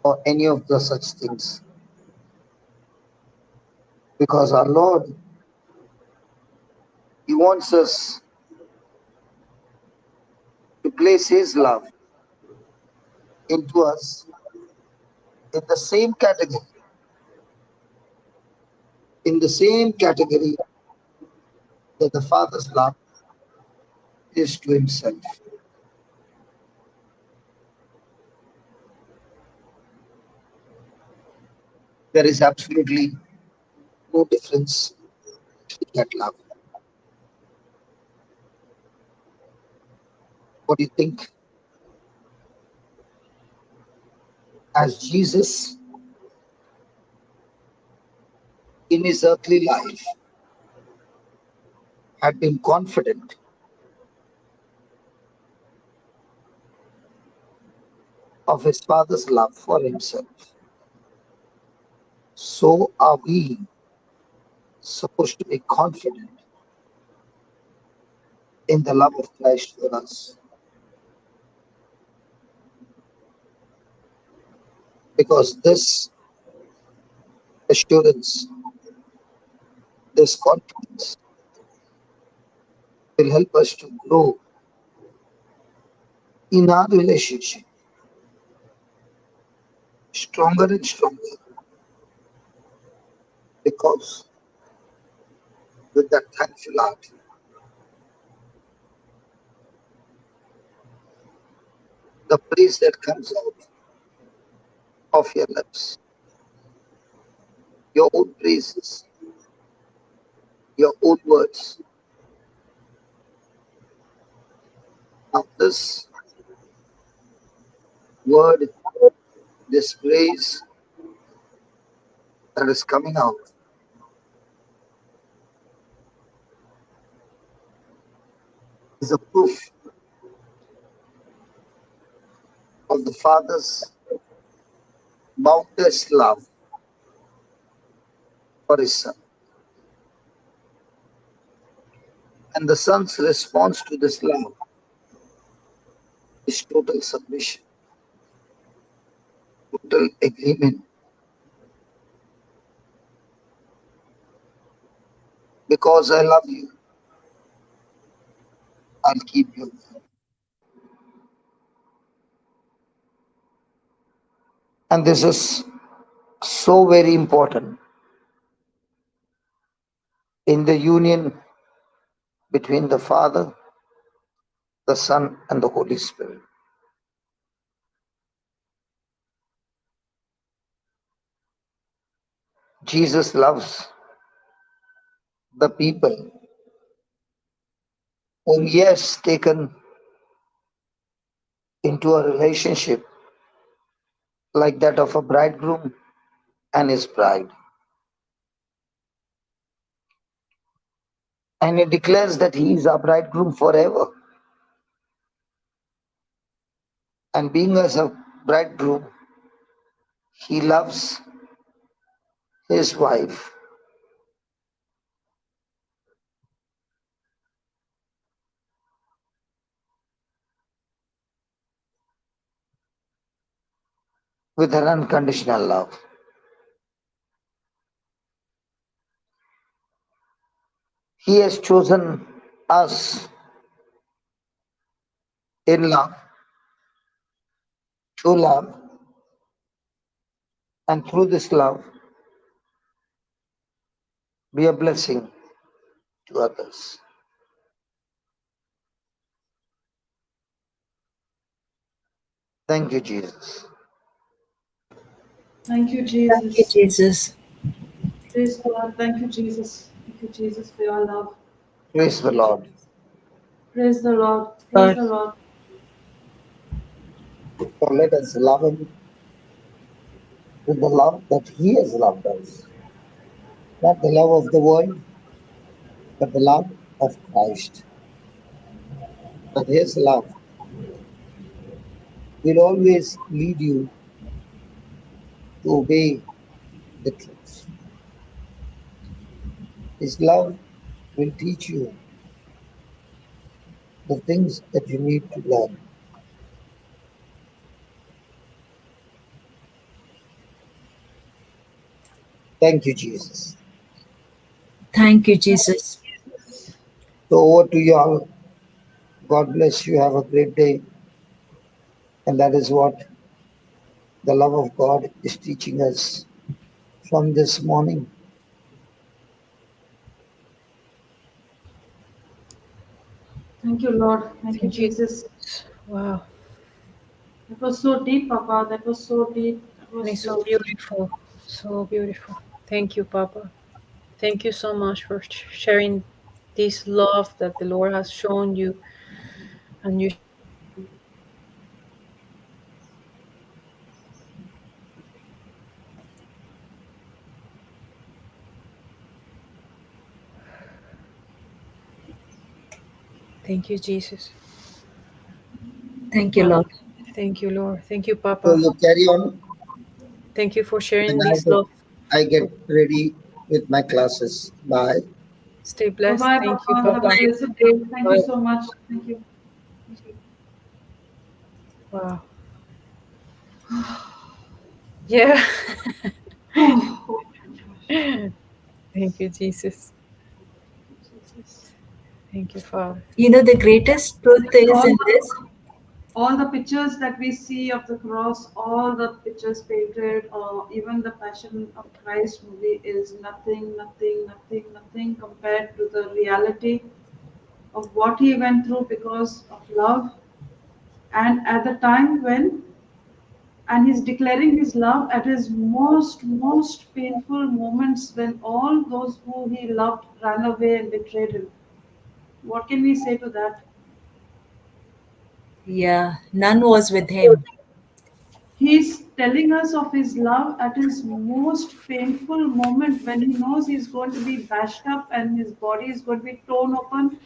or any of the such things. Because our Lord, He wants us to place His love into us in the same category, that the Father's love is to Himself. There is absolutely no difference in that love. What do you think? As Jesus in His earthly life had been confident of His Father's love for Himself, so are we supposed to be confident in the love of Christ for us. Because this assurance, this confidence will help us to grow in our relationship stronger and stronger, because with that thankful heart, the praise that comes out of your lips, your own praises, your own words. Now this word, this praise that is coming out is a proof of the Father's boundless love for His Son. And the Son's response to this love is total submission, total agreement. Because I love you, I'll keep you. And this is so very important in the union between the Father, the Son, and the Holy Spirit. Jesus loves the people whom he has taken into a relationship like that of a bridegroom and his bride. And he declares that he is our bridegroom forever. And being as a bridegroom, he loves his wife with an unconditional love. He has chosen us in love, true love, and through this love, be a blessing to others. Thank you, Jesus. Thank you, Thank you, Jesus. Jesus. Praise God. Thank you, Jesus. Thank you, Jesus, for your love. Praise the Lord. Praise the Lord. Praise the Lord. So let us love him with the love that he has loved us. Not the love of the world, but the love of Christ. But his love will always lead you to obey the truth. His love will teach you the things that you need to learn. Thank you, Jesus. Thank you, Jesus. So over to you all. God bless you. Have a great day. And that is what the love of God is teaching us from this morning. Thank you, Lord. Thank you, Thank you. Jesus. Wow. That was so deep, Papa. That was so deep. That And was it's so so beautiful. So beautiful. Thank you, Papa. Thank you so much for sharing this love that the Lord has shown you. And you thank you, Jesus. Thank you, Wow. Lord. Thank you, Lord. Thank you, So Papa. you carry on, Thank you for sharing and this love. I get ready with my classes. Bye. Stay Bye blessed. bye, Thank you, Papa. Have a Papa. blessed day. Thank you Bye. so much. Thank you. Wow. Yeah. Oh, Thank you, Jesus. Jesus. Thank you, Father. You know, the greatest truth is All in the, this. all the pictures that we see of the cross, all the pictures painted, or even the Passion of Christ movie is nothing, nothing, nothing, nothing compared to the reality of what he went through because of love. And at the time when, and he's declaring his love at his most painful moments when all those who he loved ran away and betrayed him. What can we say to that? Yeah, none was with him. He's telling us of his love at his most painful moment when he knows he's going to be bashed up and his body is going to be torn open,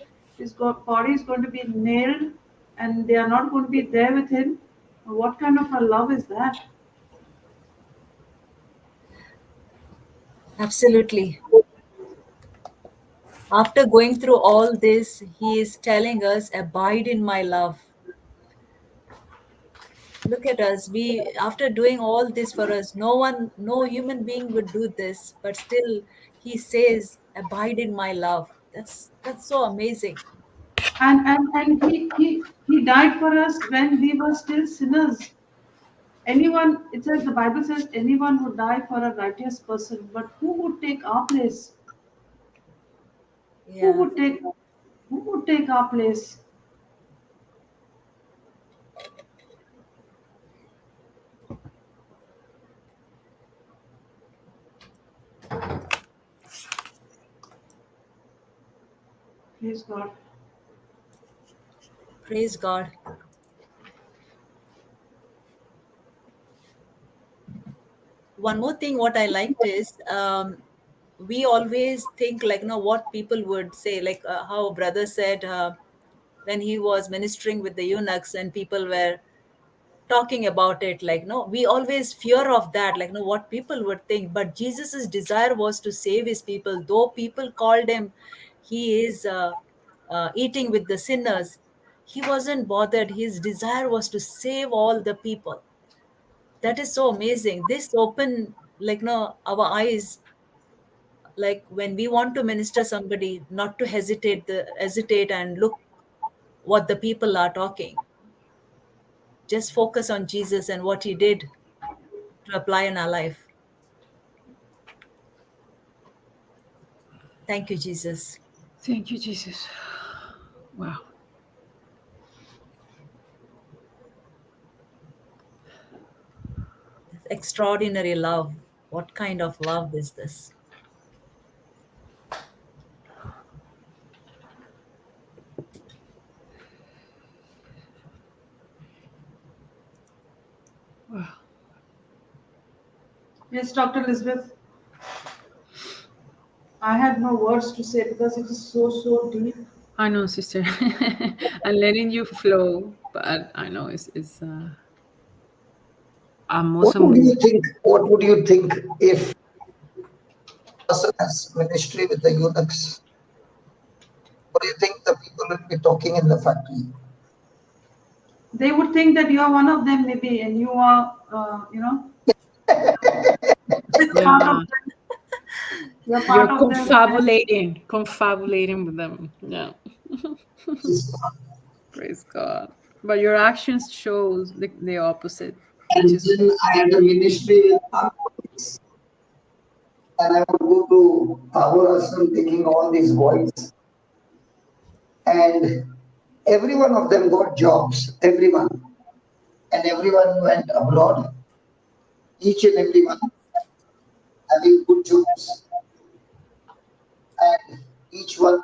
body is going to be nailed, and they are not going to be there with him. What kind of a love is that? Absolutely. After going through all this, he is telling us, abide in my love. Look at us. We, after doing all this for us, no human being would do this, but still he says, abide in my love. That's so amazing. And he died for us when we were still sinners. Anyone, it says, the Bible says, anyone would die for a righteous person, but who would take our place? Who Yeah. would take who would take our place? Praise God. Praise God. One more thing, what I liked is we always think like, what people would say, like how brother said when he was ministering with the eunuchs and people were talking about it, like, no, we always fear of that, like, no, what people would think. But Jesus's desire was to save his people, though people called him, he is eating with the sinners. He wasn't bothered. His desire was to save all the people. That is so amazing. This open, like, no, our eyes, like when we want to minister somebody, not to hesitate and look what the people are talking. Just focus on Jesus and what he did to apply in our life. Thank you, Jesus. Thank you, Jesus. Wow. Extraordinary love. What kind of love is this? Wow. Yes, Dr. Elizabeth. I had no words to say because it is so deep. I know, sister. I'm letting you flow, but I know I'm What also would you moved. think? What would you think if person has ministry with the eunuchs? What do you think the people will be talking in the factory? They would think that you are one of them, maybe, and you are, part of Yeah. them. You're You're part of them. confabulating with them. Yeah. Praise God. But your actions shows the opposite, which And is then I had a ministry with alcoholics. And I would go to our ashram taking all these boys. And every one of them got jobs. Everyone. And everyone went abroad. Each and every one having good jobs. And each one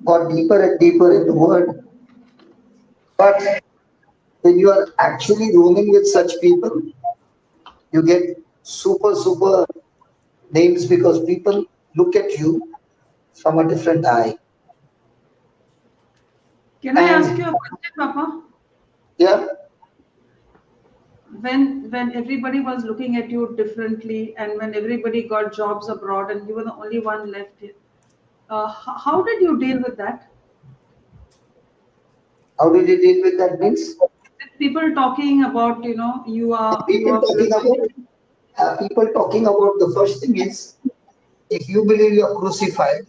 got deeper and deeper into word. But when you are actually roaming with such people, you get super names because people look at you from a different eye. Can I ask And you a question, Papa? yeah, When everybody was looking at you differently, and when everybody got jobs abroad, and you were the only one left here, how did you deal with that? how did you deal with that means? With people talking about, you are People talking about the first thing is if you believe you are crucified,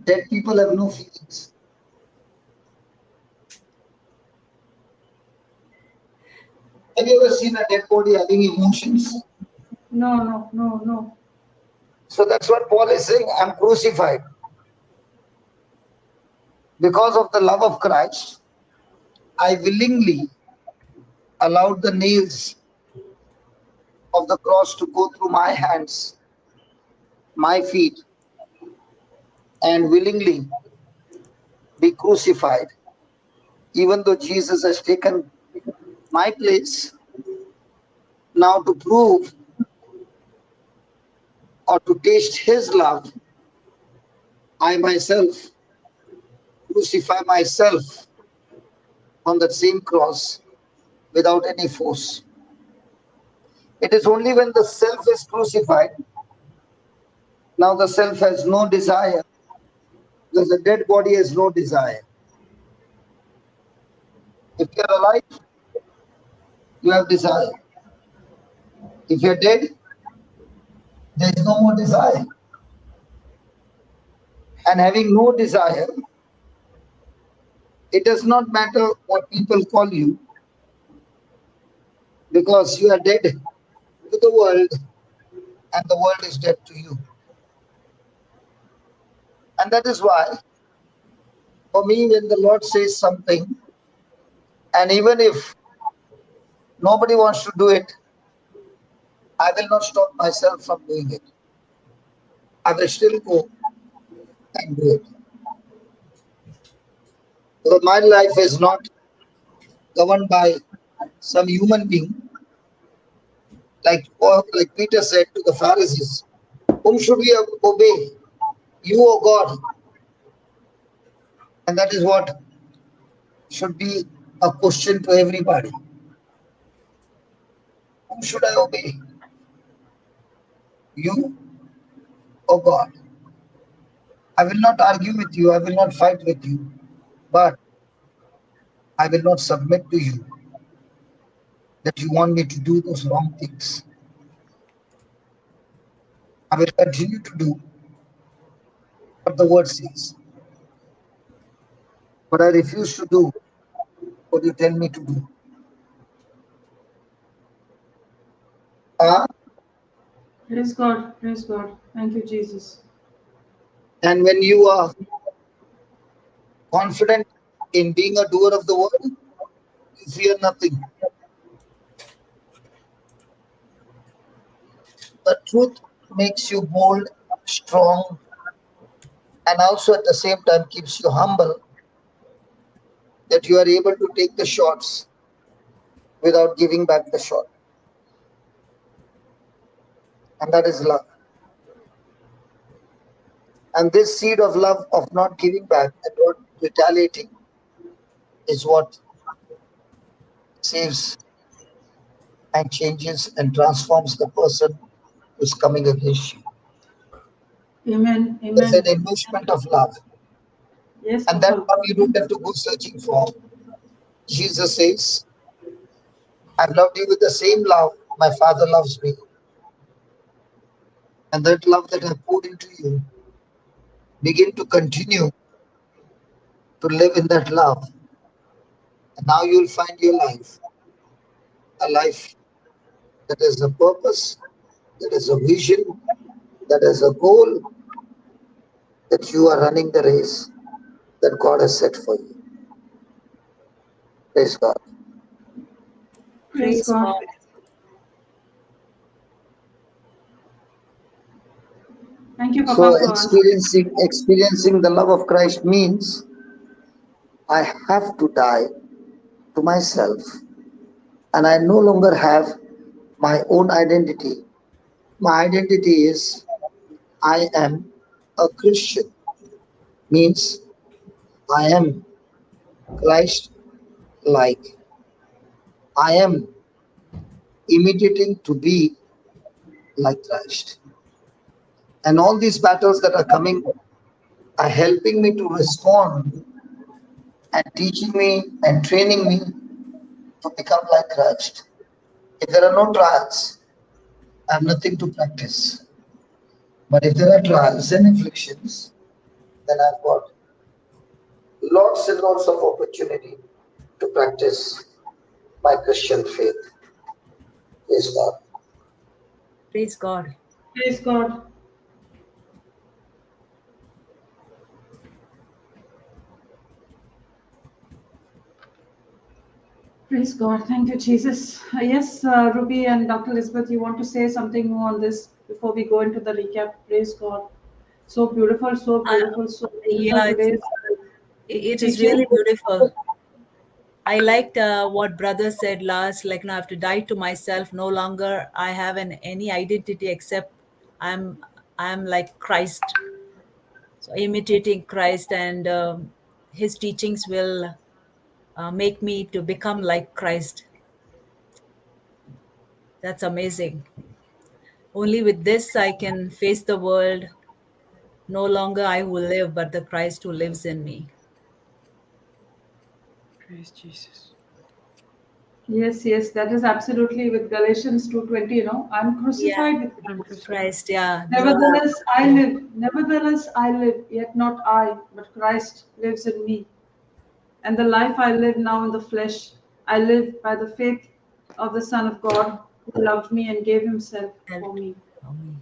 dead people have no feelings. Have you ever seen a dead body having emotions? no. So that's what Paul is saying. I'm crucified. Because of the love of Christ, I willingly allowed the nails of the cross to go through my hands, my feet, and willingly be crucified. Even though Jesus has taken my place, now to prove or to taste his love, I myself crucify myself on that same cross without any force. It is only when the self is crucified, now the self has no desire Because a dead body has no desire. If you are alive, you have desire. If you are dead, there is no more desire. And having no desire, it does not matter what people call you, because you are dead to the world and the world is dead to you. And that is why, for me, when the Lord says something, and even if nobody wants to do it, I will not stop myself from doing it. I will still go and do it. Because my life is not governed by some human being, like Peter said to the Pharisees, whom should we obey? You or God? And that is what should be a question to everybody. Whom should I obey? You or God? I will not argue with you, I will not fight with you, but I will not submit to you that you want me to do those wrong things. I will continue to do what the word says, but I refuse to do what you tell me to do. Praise God. Praise God. Thank you, Jesus. And when you are confident in being a doer of the word, you fear nothing. The truth makes you bold, strong, and also at the same time keeps you humble, that you are able to take the shots without giving back the shot. And that is love. And this seed of love, of not giving back and not retaliating, is what saves and changes and transforms the person who's coming against you. Amen. There's an Amen. investment of love. Yes, And that Papa. love you don't have to go searching for. Jesus says, I've loved you with the same love my Father loves me. And that love that I poured into you, begin to continue to live in that love. And now you'll find your life, a life that has a purpose, that has a vision, that has a goal, that you are running the race that God has set for you. Praise God. Praise God. Thank you, Papa, So for experiencing the love of Christ means I have to die to myself, and I no longer have my own identity. My identity is I am a Christian, means I am Christ-like. I am imitating to be like Christ. And all these battles that are coming are helping me to respond and teaching me and training me to become like Christ. If there are no trials, I have nothing to practice. But if there are trials and afflictions, then I've got lots and lots of opportunity to practice my Christian faith. Praise God. Praise God. Praise God. Praise God. Thank you, Jesus. Yes, Ruby and Dr. Elizabeth, you want to say something more on this before we go into the recap? Praise God. So beautiful, so beautiful, so beautiful Yeah, today. it is really beautiful. I liked what brother said last, like now I have to die to myself. No longer I have any identity except I'm like Christ. So imitating Christ, and his teachings will make me to become like Christ. That's amazing. Only with this I can face the world No longer I who live, but the Christ who lives in me. Praise Jesus. Yes, yes, that is absolutely with Galatians 2:20, I'm Yeah, crucified with I'm Christ. crucified. Christ, yeah. No Nevertheless, I longer. live. Nevertheless, I live, yet not I, but Christ lives in me. And the life I live now in the flesh, I live by the faith of the Son of God who loved me and gave himself for Helped me. for me.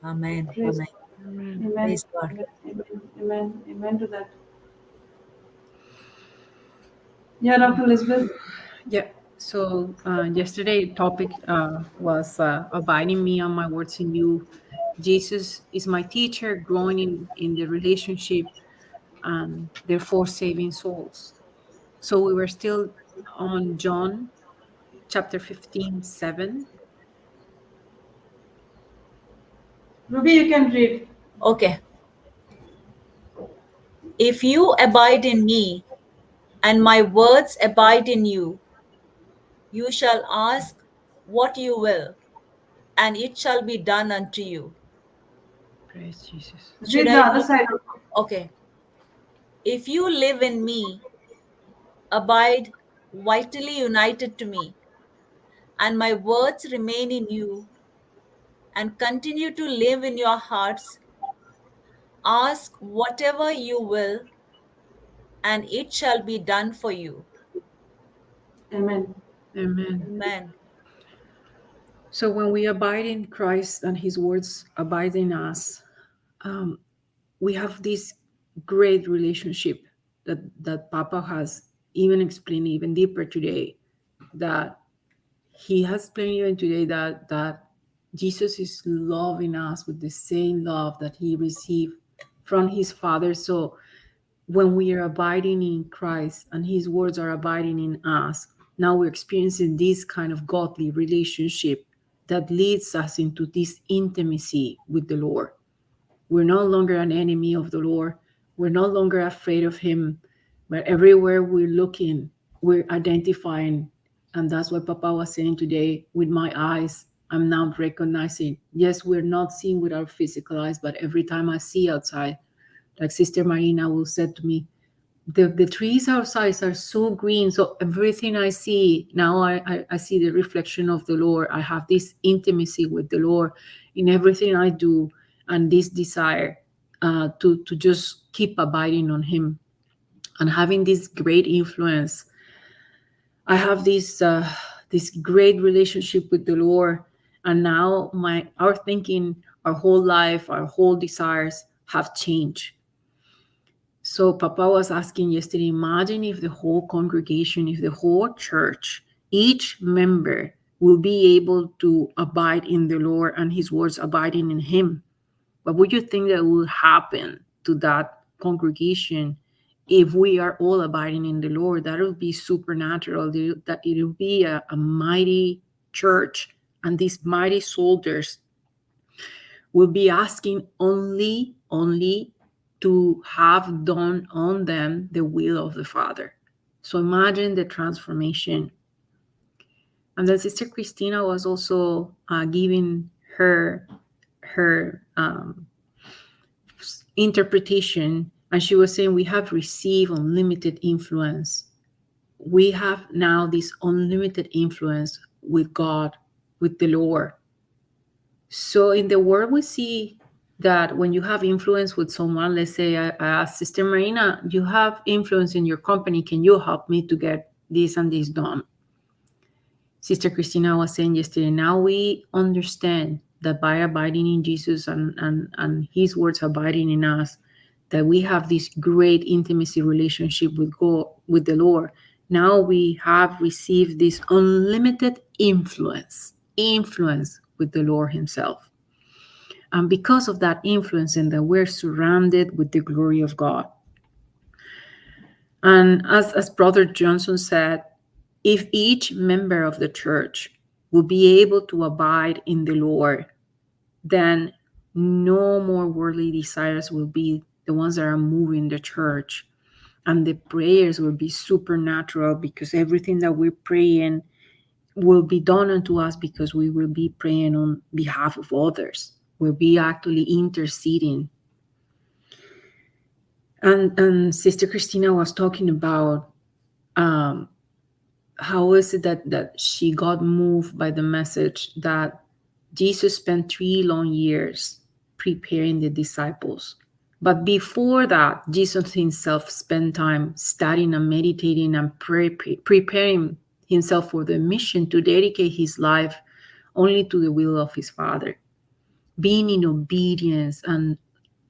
Amen. Praise Amen. Amen. Amen. Praise God. Amen. Amen. Amen. Amen to that. Yeah, Dr. Elizabeth. Yeah. So yesterday topic was abiding me on my words in you. Jesus is my teacher, growing in the relationship and therefore saving souls. So we were still on John chapter 15:7. Ruby, you can read. Okay. If you abide in me and my words abide in you, you shall ask what you will, and it shall be done unto you. Praise Jesus. Should Read the I other read? side. Okay. If you live in me, abide vitally united to me, and my words remain in you, and continue to live in your hearts, ask whatever you will, and it shall be done for you. Amen. Amen. Amen. So when we abide in Christ and his words abide in us, um, we have this great relationship that Papa has even explained even deeper today, that he has explained even today that Jesus is loving us with the same love that he received from his Father. So when we are abiding in Christ and his words are abiding in us, now we're experiencing this kind of godly relationship that leads us into this intimacy with the Lord. We're no longer an enemy of the Lord. We're no longer afraid of him. But everywhere we're looking, we're identifying. And that's what Papa was saying today. With my eyes, I'm now recognizing. Yes, we're not seeing with our physical eyes, but every time I see outside, like Sister Marina will say to me, the trees outside are so green. So everything I see now, I see the reflection of the Lord. I have this intimacy with the Lord in everything I do, and this desire to just keep abiding on Him and having this great influence. I have this great relationship with the Lord, and now our thinking, our whole life, our whole desires have changed. So Papa was asking yesterday, imagine if the whole congregation, if the whole church, each member will be able to abide in the Lord and his words abiding in him. What would you think that will happen to that congregation if we are all abiding in the Lord? That will be supernatural. That it will be a mighty church, and these mighty soldiers will be asking only to have done on them the will of the Father. So imagine the transformation. And then Sister Christina was also giving her interpretation, and she was saying we have received unlimited influence. We have now this unlimited influence with God, with the Lord. So in the world, we see that when you have influence with someone, let's say I ask Sister Marina, you have influence in your company. Can you help me to get this and this done? Sister Christina was saying yesterday, now we understand that by abiding in Jesus and his words abiding in us, that we have this great intimacy relationship with God, with the Lord. Now we have received this unlimited influence with the Lord himself. And because of that influence, and that we're surrounded with the glory of God. And as Brother Johnson said, if each member of the church will be able to abide in the Lord, then no more worldly desires will be the ones that are moving the church. And the prayers will be supernatural, because everything that we're praying will be done unto us, because we will be praying on behalf of others. We'll be actually interceding. And Sister Christina was talking about how is it that she got moved by the message that Jesus spent 3 long years preparing the disciples. But before that, Jesus himself spent time studying and meditating and preparing himself for the mission to dedicate his life only to the will of his Father. Being in obedience and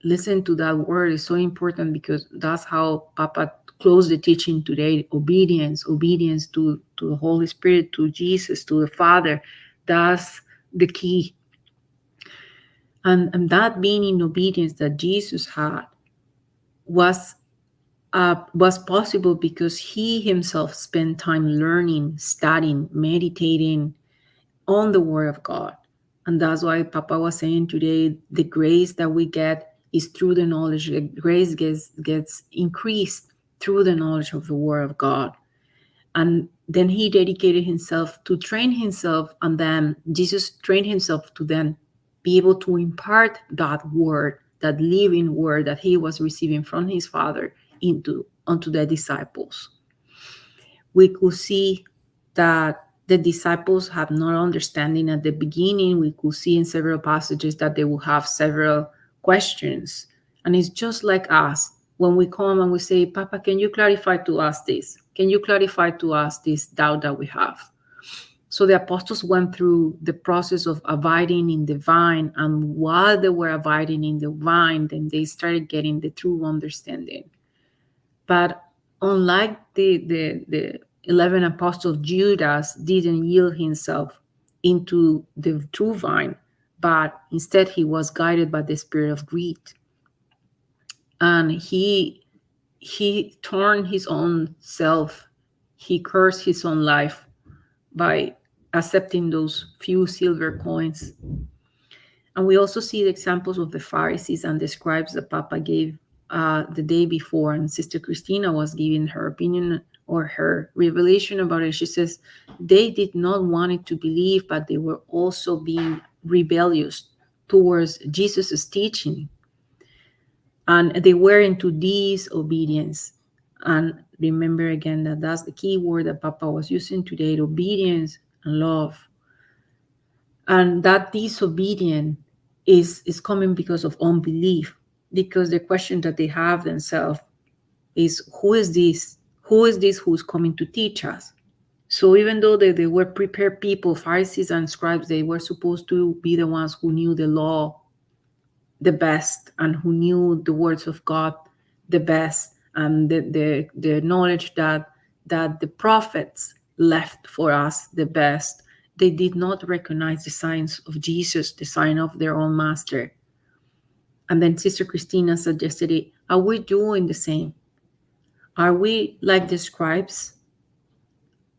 listen to that word is so important, because that's how Papa closed the teaching today. Obedience to the Holy Spirit, to Jesus, to the Father. That's the key. And that being in obedience that Jesus had was possible because he himself spent time learning, studying, meditating on the Word of God. And that's why Papa was saying today, the grace that we get is through the knowledge. The grace gets increased through the knowledge of the Word of God. And then he dedicated himself to train himself, and then Jesus trained himself to then be able to impart that word, that living word that he was receiving from his Father onto the disciples. We could see that the disciples have no understanding at the beginning. We could see in several passages that they will have several questions. And it's just like us. When we come and we say, Papa, can you clarify to us this? Can you clarify to us this doubt that we have? So the apostles went through the process of abiding in the vine. And while they were abiding in the vine, then they started getting the true understanding. But unlike the 11 apostles, Judas didn't yield himself into the true vine, but instead he was guided by the spirit of greed. And he turned his own self, he cursed his own life by accepting those few silver coins. And we also see the examples of the Pharisees and the Scribes that Papa gave the day before, and Sister Christina was giving her opinion or her revelation about it. She says they did not want it to believe, but they were also being rebellious towards Jesus' teaching. And they were into disobedience. And remember again that that's the key word that Papa was using today, obedience and love. And that disobedience is coming because of unbelief, because the question that they have themselves is, who is this? Who is this who's coming to teach us? So even though they were prepared people, Pharisees and Scribes, they were supposed to be the ones who knew the law the best and who knew the words of God the best, and the knowledge that the prophets left for us the best. They did not recognize the signs of Jesus, the sign of their own master. And then Sister Christina suggested it. Are we doing the same? Are we like the Scribes,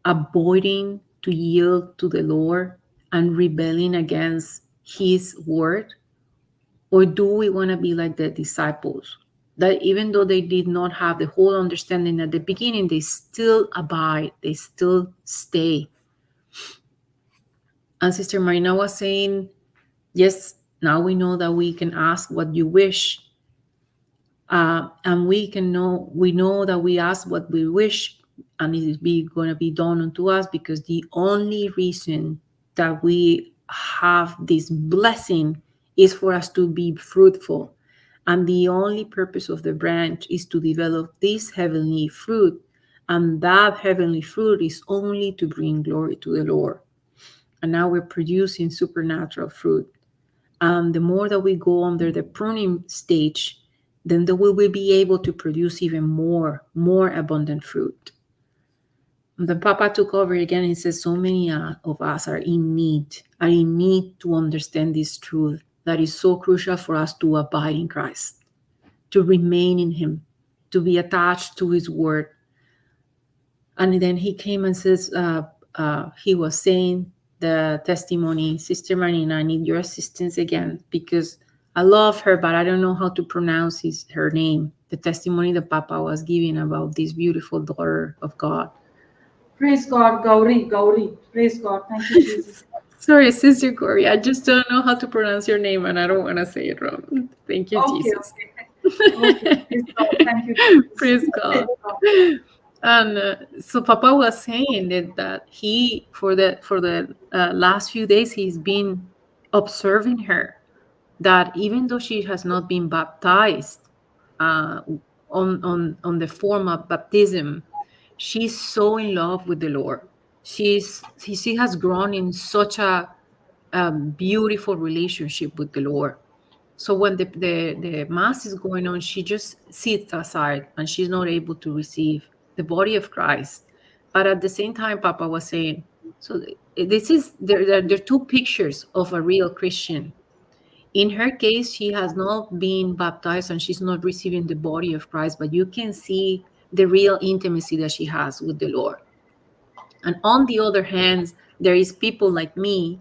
avoiding to yield to the Lord and rebelling against his word? Or do we want to be like the disciples, that even though they did not have the whole understanding at the beginning, they still abide, they still stay? And Sister Marina was saying, yes, now we know that we can ask what you wish. And we know that we ask what we wish, and it is going to be done unto us, because the only reason that we have this blessing is for us to be fruitful. And the only purpose of the branch is to develop this heavenly fruit. And that heavenly fruit is only to bring glory to the Lord. And now we're producing supernatural fruit. And the more that we go under the pruning stage, then we will be able to produce even more abundant fruit. And then Papa took over again and says, so many of us are in need to understand this truth that is so crucial for us to abide in Christ, to remain in him, to be attached to his word. And then he came and says, he was saying the testimony, Sister Marina, I need your assistance again, because I love her, but I don't know how to pronounce her name. The testimony that Papa was giving about this beautiful daughter of God. Praise God, Gauri. Praise God. Thank you, Jesus. Sorry, Sister Corey, I just don't know how to pronounce your name, and I don't want to say it wrong. Thank you, Jesus. Okay. Okay, praise God. Thank you, Jesus. Praise God. And so Papa was saying that he for the last few days he's been observing her, that even though she has not been baptized uh, on the form of baptism, she's so in love with the Lord. She has grown in such a beautiful relationship with the Lord. So when the mass is going on, she just sits aside and she's not able to receive the body of Christ. But at the same time, Papa was saying, so this is there are two pictures of a real Christian. In her case, she has not been baptized and she's not receiving the body of Christ, but you can see the real intimacy that she has with the Lord. And on the other hand, there is people like me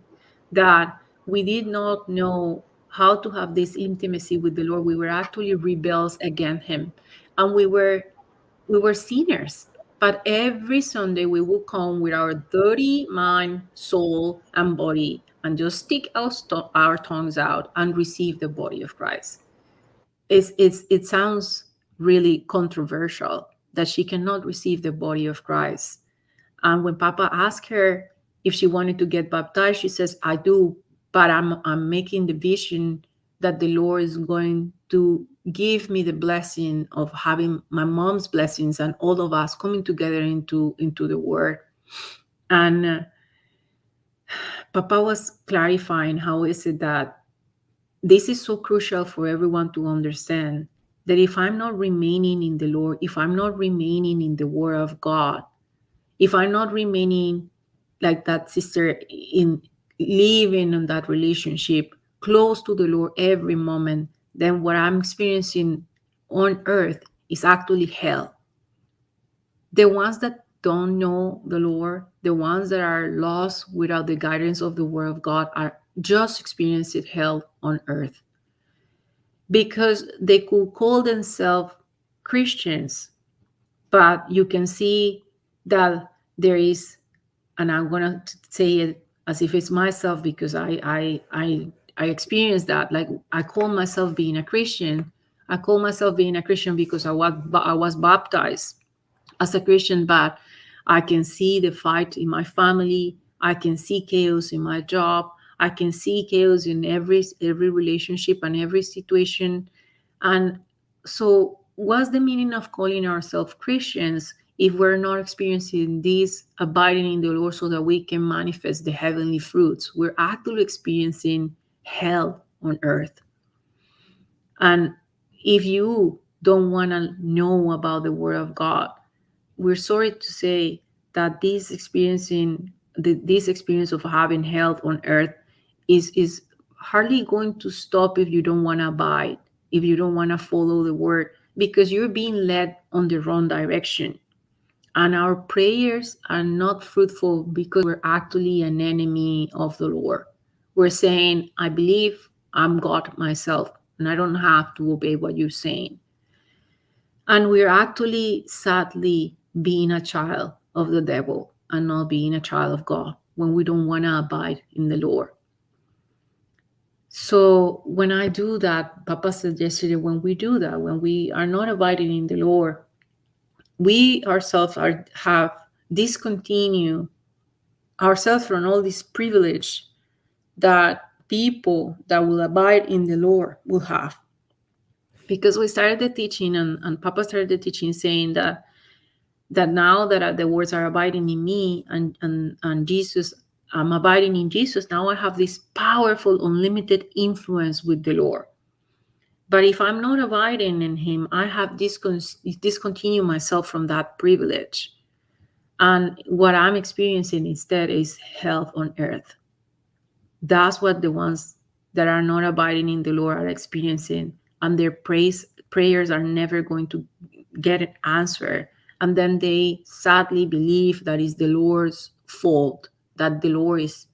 that we did not know how to have this intimacy with the Lord. We were actually rebels against him. And we were sinners. But every Sunday we would come with our dirty mind, soul, and body and just stick our tongues out and receive the body of Christ. It sounds really controversial that she cannot receive the body of Christ. And when Papa asked her if she wanted to get baptized, she says, I do, but I'm making the vision that the Lord is going to give me the blessing of having my mom's blessings and all of us coming together into the word. And Papa was clarifying how is it that this is so crucial for everyone to understand, that if I'm not remaining in the Lord, if I'm not remaining in the word of God, if I'm not remaining like that sister in living in that relationship close to the Lord every moment, then what I'm experiencing on earth is actually hell. The ones that don't know the Lord, the ones that are lost without the guidance of the word of God, are just experiencing hell on earth, because they could call themselves Christians, but you can see that there is, and I'm gonna say it as if it's myself because I experienced that. Like I call myself being a Christian. I call myself being a Christian because I was baptized as a Christian, but I can see the fight in my family. I can see chaos in my job. I can see chaos in every relationship and every situation. And so, what's the meaning of calling ourselves Christians if we're not experiencing this abiding in the Lord so that we can manifest the heavenly fruits? We're actually experiencing hell on earth. And if you don't want to know about the Word of God, we're sorry to say that this experience of having hell on earth is hardly going to stop if you don't want to abide, if you don't want to follow the word, because you're being led on the wrong direction. And our prayers are not fruitful because we're actually an enemy of the Lord. We're saying, I believe I'm God myself, and I don't have to obey what you're saying. And we're actually, sadly, being a child of the devil and not being a child of God when we don't want to abide in the Lord. So when I do that, Papa said yesterday, when we do that, when we are not abiding in the Lord, we ourselves have discontinued ourselves from all this privilege that people that will abide in the Lord will have. Because we started the teaching and Papa started the teaching saying that now that the words are abiding in me and Jesus, I'm abiding in Jesus, now I have this powerful, unlimited influence with the Lord. But if I'm not abiding in him, I have discontinued myself from that privilege. And what I'm experiencing instead is hell on earth. That's what the ones that are not abiding in the Lord are experiencing. And their prayers are never going to get an answer. And then they sadly believe that it's the Lord's fault, that the Lord is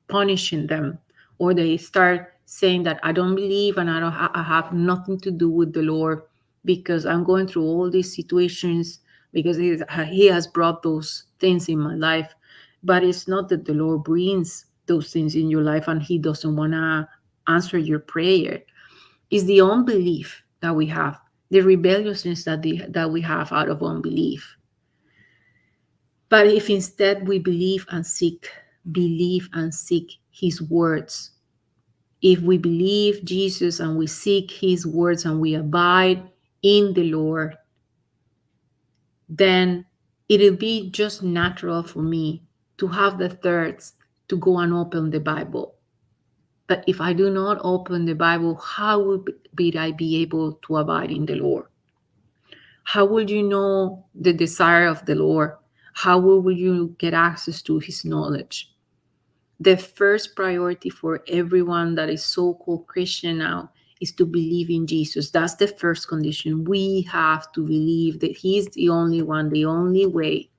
punishing them. Or they start saying that I don't believe and I have nothing to do with the Lord because I'm going through all these situations because he has brought those things in my life. But it's not that the Lord brings those things in your life and he doesn't want to answer your prayer. It's the unbelief that we have, the rebelliousness that we have out of unbelief. But if instead we believe and seek his words, if we believe Jesus and we seek his words and we abide in the Lord, then it'll be just natural for me to have the thirst to go and open the Bible. But if I do not open the Bible, how would I be able to abide in the Lord? How will you know the desire of the Lord? How will you get access to his knowledge? The first priority for everyone that is so-called Christian now is to believe in Jesus. That's the first condition. We have to believe that he's the only one, the only way.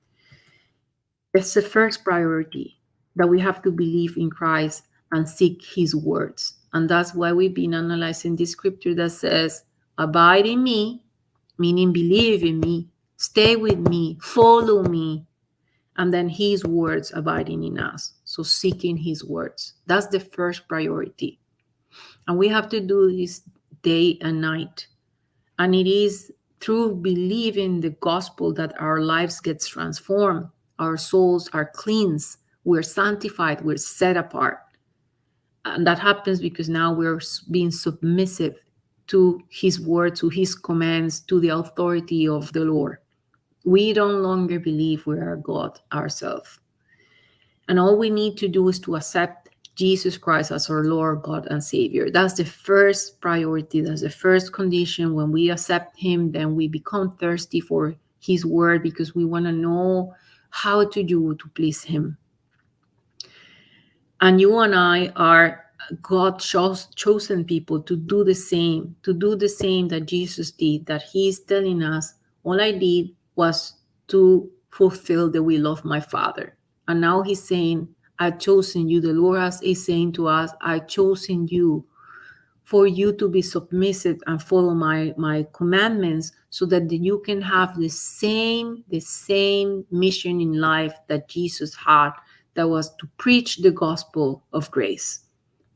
That's the first priority, that we have to believe in Christ and seek his words. And that's why we've been analyzing this scripture that says, abide in me, meaning believe in me, stay with me, follow me, and then his words abiding in us. So seeking his words. That's the first priority. And we have to do this day and night. And it is through believing the gospel that our lives gets transformed. Our souls are cleansed. We're sanctified. We're set apart. And that happens because now we're being submissive to his word, to his commands, to the authority of the Lord. We don't longer believe we are God ourselves. And all we need to do is to accept Jesus Christ as our Lord, God, and Savior. That's the first priority. That's the first condition. When we accept him, then we become thirsty for his word because we want to know how to do to please him. And you and I are God chosen people to do the same that Jesus did, that he's telling us, all I did was to fulfill the will of my Father. And now he's saying, I've chosen you. The Lord is saying to us, I've chosen you for you to be submissive and follow my commandments so that you can have the same mission in life that Jesus had, that was to preach the gospel of grace.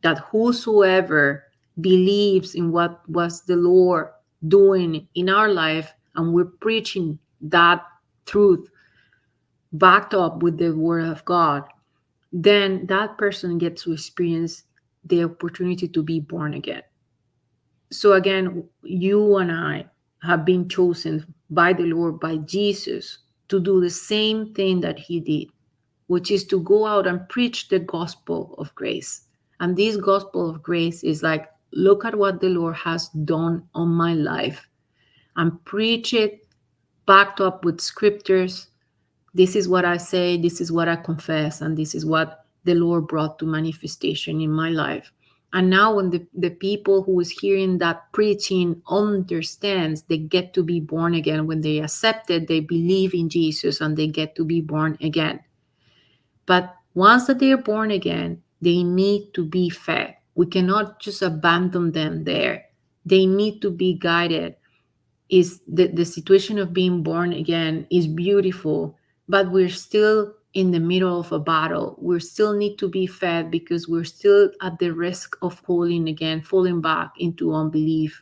That whosoever believes in what was the Lord doing in our life, and we're preaching that truth backed up with the word of God, then that person gets to experience the opportunity to be born again. So again, you and I have been chosen by the Lord, by Jesus, to do the same thing that he did, which is to go out and preach the gospel of grace. And this gospel of grace is like, look at what the Lord has done on my life, and preach it backed up with scriptures. This is what I say, this is what I confess, and this is what the Lord brought to manifestation in my life. And now when the people who is hearing that preaching understands, they get to be born again. When they accept it, they believe in Jesus and they get to be born again. But once that they're born again, they need to be fed. We cannot just abandon them there. They need to be guided. Is the situation of being born again is beautiful, but we're still in the middle of a battle. We still need to be fed because we're still at the risk of falling back into unbelief.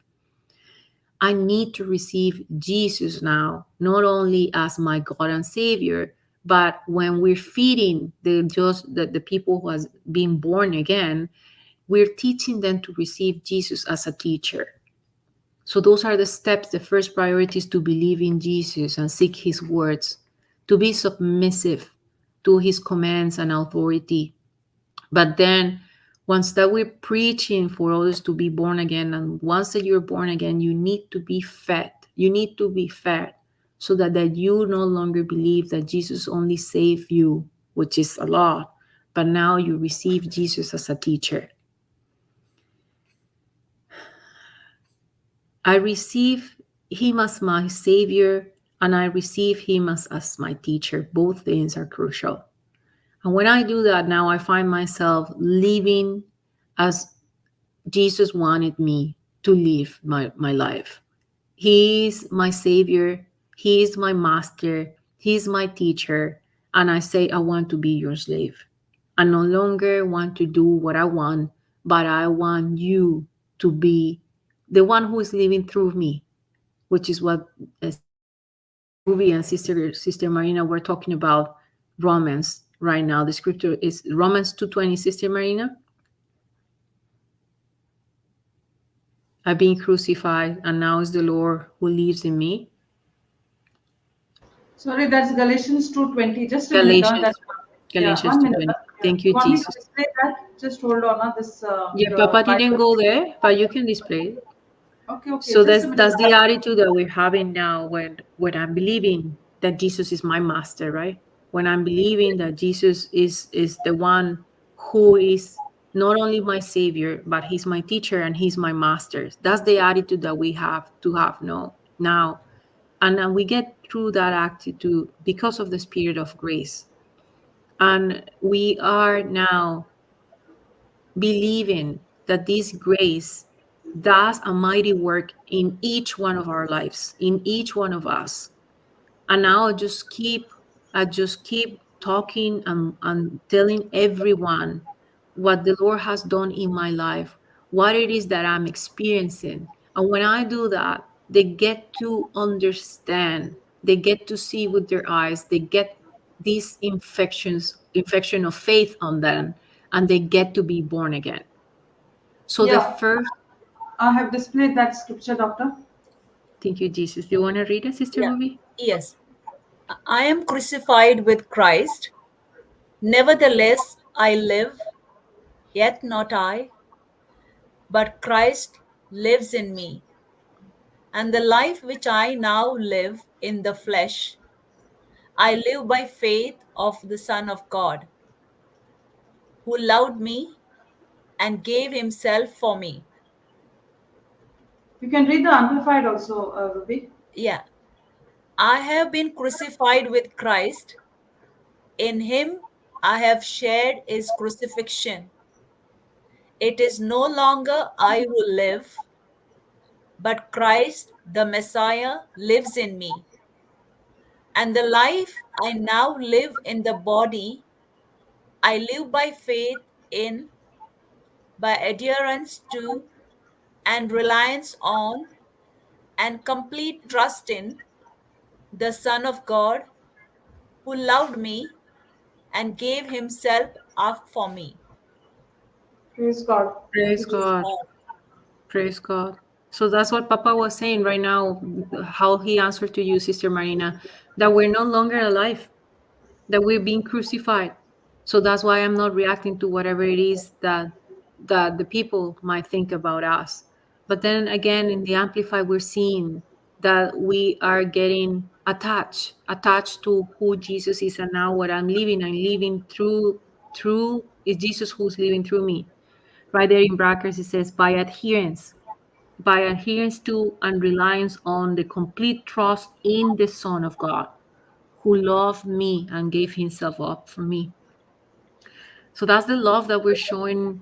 I need to receive Jesus now, not only as my God and Savior, but when we're feeding the people who has been born again, we're teaching them to receive Jesus as a teacher. So those are the steps. The first priority is to believe in Jesus and seek his words, to be submissive to his commands and authority. But then once that we're preaching for others to be born again, and once that you're born again, you need to be fed. You need to be fed so that you no longer believe that Jesus only saved you, which is a lot, but now you receive Jesus as a teacher. I receive him as my Savior, and I receive him as my teacher. Both things are crucial. And when I do that, now I find myself living as Jesus wanted me to live my life. He is my Savior. He is my master. He is my teacher. And I say, I want to be your slave. I no longer want to do what I want, but I want you to be the one who is living through me, which is what Ruby and Sister Marina were talking about. Romans right now. The scripture is Romans 2:20. Sister Marina, I've been crucified, and now is the Lord who lives in me. Sorry, that's Galatians 2:20. Just a minute. Galatians 1 minute. 2:20. Thank you, Want me to Jesus. display that? Just hold on. This. Yeah, Papa didn't go there, but you can display it. Okay. So Just a minute. that's the attitude that we're having now when I'm believing that Jesus is my master, right? When I'm believing that Jesus is the one who is not only my savior, but he's my teacher and he's my master. That's the attitude that we have to have now. And then we get through that attitude because of the spirit of grace. And we are now believing that this grace does a mighty work in each one of our lives, in each one of us. And now I just keep talking and telling everyone what the Lord has done in my life, what it is that I'm experiencing. And when I do that, they get to understand, they get to see with their eyes, they get this infection of faith on them, and they get to be born again. So the first, I have displayed that scripture, Doctor. thank you, Jesus. Do you want to read it, Sister Ruby? Yes. I am crucified with Christ. Nevertheless, I live, yet not I, but Christ lives in me. And the life which I now live in the flesh, I live by faith of the Son of God, who loved me and gave himself for me. You can read the Amplified also, Ruby. Yeah. I have been crucified with Christ. In him I have shared his crucifixion. It is no longer I who live, but Christ, the Messiah, lives in me. And the life I now live in the body, I live by faith in, by adherence to, and reliance on, and complete trust in the Son of God, who loved me and gave himself up for me. Praise God. Praise God. Praise God. So that's what Papa was saying right now, how he answered to you, Sister Marina, that we're no longer alive, that we're being crucified. So that's why I'm not reacting to whatever it is that the people might think about us. But then again, in the Amplified, we're seeing that we are getting attached to who Jesus is, and now what I'm living through is Jesus who's living through me. Right there in brackets, it says by adherence to and reliance on the complete trust in the Son of God, who loved me and gave himself up for me. So that's the love that we're showing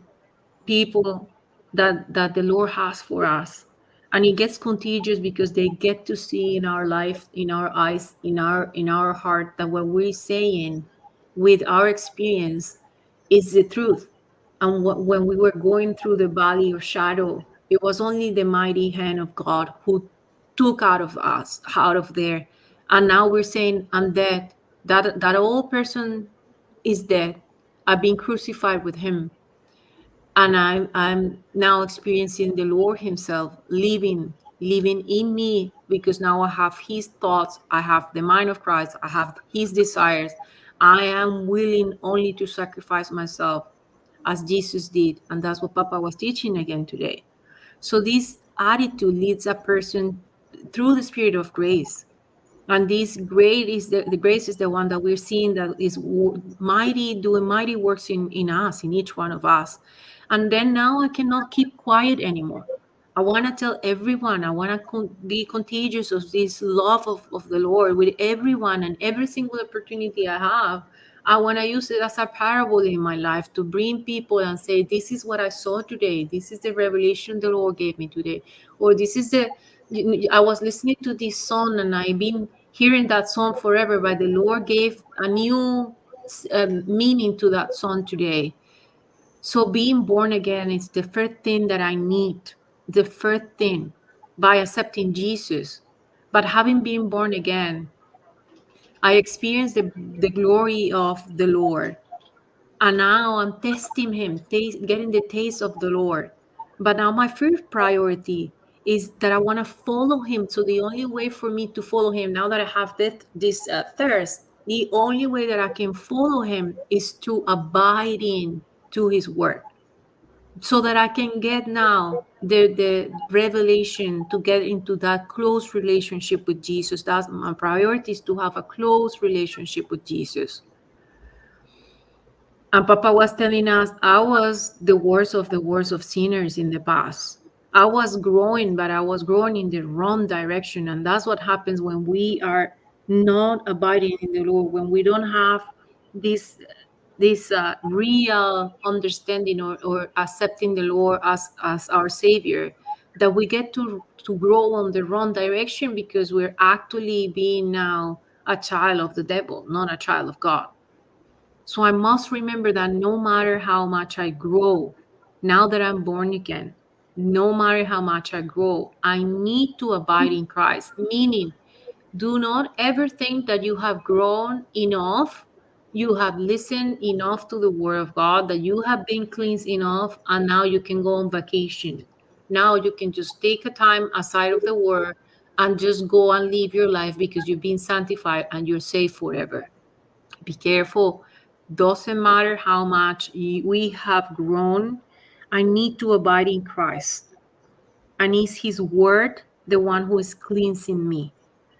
people that the Lord has for us. And it gets contagious because they get to see in our life, in our eyes, in our heart, that what we're saying with our experience is the truth. And when we were going through the valley of shadow, it was only the mighty hand of God who took out of there. And now we're saying, I'm dead. That old person is dead. I've been crucified with him. And I'm now experiencing the Lord himself living in me, because now I have his thoughts, I have the mind of Christ, I have his desires. I am willing only to sacrifice myself as Jesus did. And that's what Papa was teaching again today. So this attitude leads a person through the spirit of grace. And this great is the grace is the one that we're seeing that is doing mighty works in us, in each one of us. And then now I cannot keep quiet anymore. I want to tell everyone, I want to be contagious of this love of the Lord with everyone, and every single opportunity I have. I want to use it as a parable in my life to bring people and say, this is what I saw today. This is the revelation the Lord gave me today. Or this is I was listening to this song and I've been hearing that song forever, but the Lord gave a new meaning to that song today. So being born again is the first thing that I need. the first thing by accepting Jesus. But having been born again, I experienced the glory of the Lord. And now I'm testing him, getting the taste of the Lord. But now my first priority is that I want to follow him. So the only way for me to follow him, now that I have this thirst, the only way that I can follow him is to abide in to his word, so that I can get now the revelation to get into that close relationship with Jesus. That's my priority, is to have a close relationship with Jesus. And Papa was telling us, I was the worst of the worst of sinners in the past. I was growing, but I was growing in the wrong direction. And that's what happens when we are not abiding in the Lord, when we don't have this real understanding, or accepting the Lord as our Savior, that we get to grow on the wrong direction, because we're actually being now a child of the devil, not a child of God. So I must remember that no matter how much I grow, now that I'm born again, no matter how much I grow, I need to abide in Christ. Meaning, do not ever think that you have grown enough, you have listened enough to the word of God, that you have been cleansed enough, and now you can go on vacation. Now you can just take a time aside of the word and just go and live your life, because you've been sanctified and you're safe forever. Be careful. Doesn't matter how much we have grown. I need to abide in Christ. And is his word the one who is cleansing me,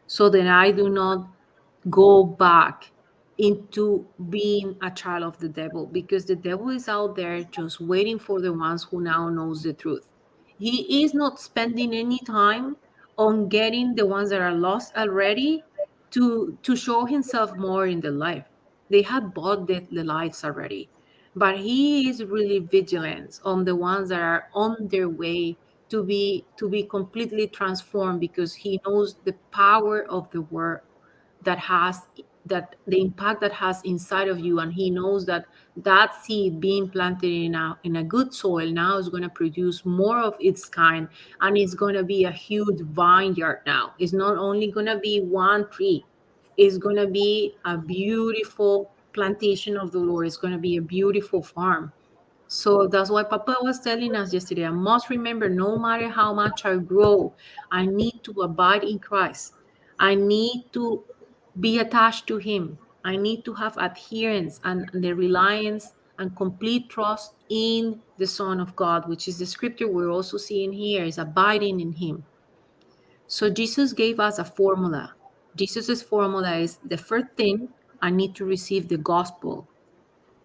so that I do not go back into being a child of the devil, because the devil is out there just waiting for the ones who now knows the truth. He is not spending any time on getting the ones that are lost already to show himself more in the life. They have bought the lives already, but he is really vigilant on the ones that are on their way to be completely transformed, because he knows the power of the word, that the impact that has inside of you, and he knows that that seed being planted in a good soil now is going to produce more of its kind, and it's going to be a huge vineyard. Now it's not only going to be one tree, it's going to be a beautiful plantation of the Lord. It's going to be a beautiful farm. So that's why Papa was telling us yesterday. I must remember, no matter how much I grow, I need to abide in Christ. I need to be attached to him. I need to have adherence and the reliance and complete trust in the Son of God, which is the scripture we're also seeing here, is abiding in him. So Jesus gave us a formula. Jesus's formula is, the first thing, I need to receive the gospel.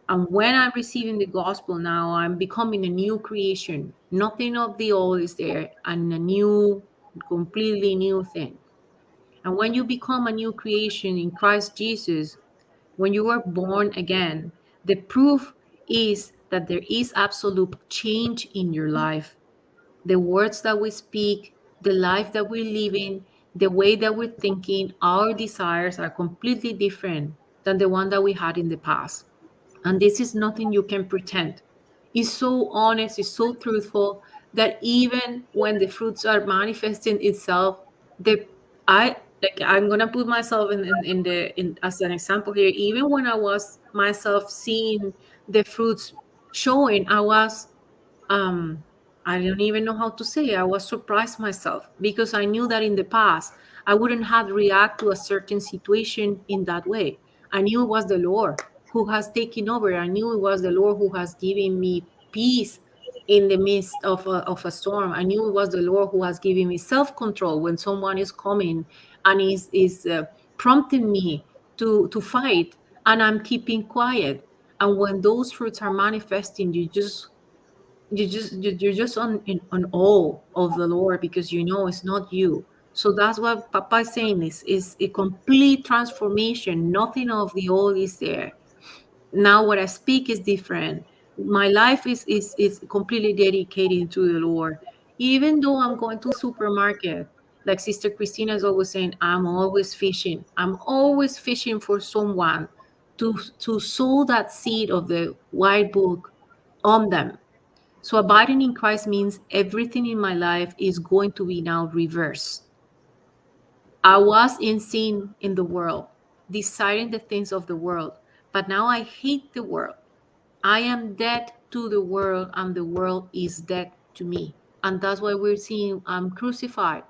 And when I'm receiving the gospel, now I'm becoming a new creation. Nothing of the old is there, and a new, completely new thing. And when you become a new creation in Christ Jesus, when you are born again, the proof is that there is absolute change in your life. The words that we speak, the life that we're living, the way that we're thinking, our desires are completely different than the one that we had in the past. And this is nothing you can pretend. It's so honest, it's so truthful, that even when the fruits are manifesting itself, the I like, I'm gonna put myself in as an example here. Even when I was myself seeing the fruits showing, I was I don't even know how to say. I was surprised myself, because I knew that in the past I wouldn't have react to a certain situation in that way. I knew it was the Lord who has taken over. I knew it was the Lord who has given me peace in the midst of a storm. I knew it was the Lord who has given me self-control when someone is coming and is prompting me to fight, and I'm keeping quiet. And when those fruits are manifesting, you're just on awe of the Lord, because you know it's not you. So that's what Papa is saying, is a complete transformation. Nothing of the old is there. Now what I speak is different. My life is completely dedicated to the Lord. Even though I'm going to supermarket, like Sister Christina is always saying, I'm always fishing. I'm always fishing for someone to sow that seed of the white book on them. So abiding in Christ means everything in my life is going to be now reversed. I was in sin in the world, desiring the things of the world, but now I hate the world. I am dead to the world, and the world is dead to me. And that's why we're seeing I'm crucified.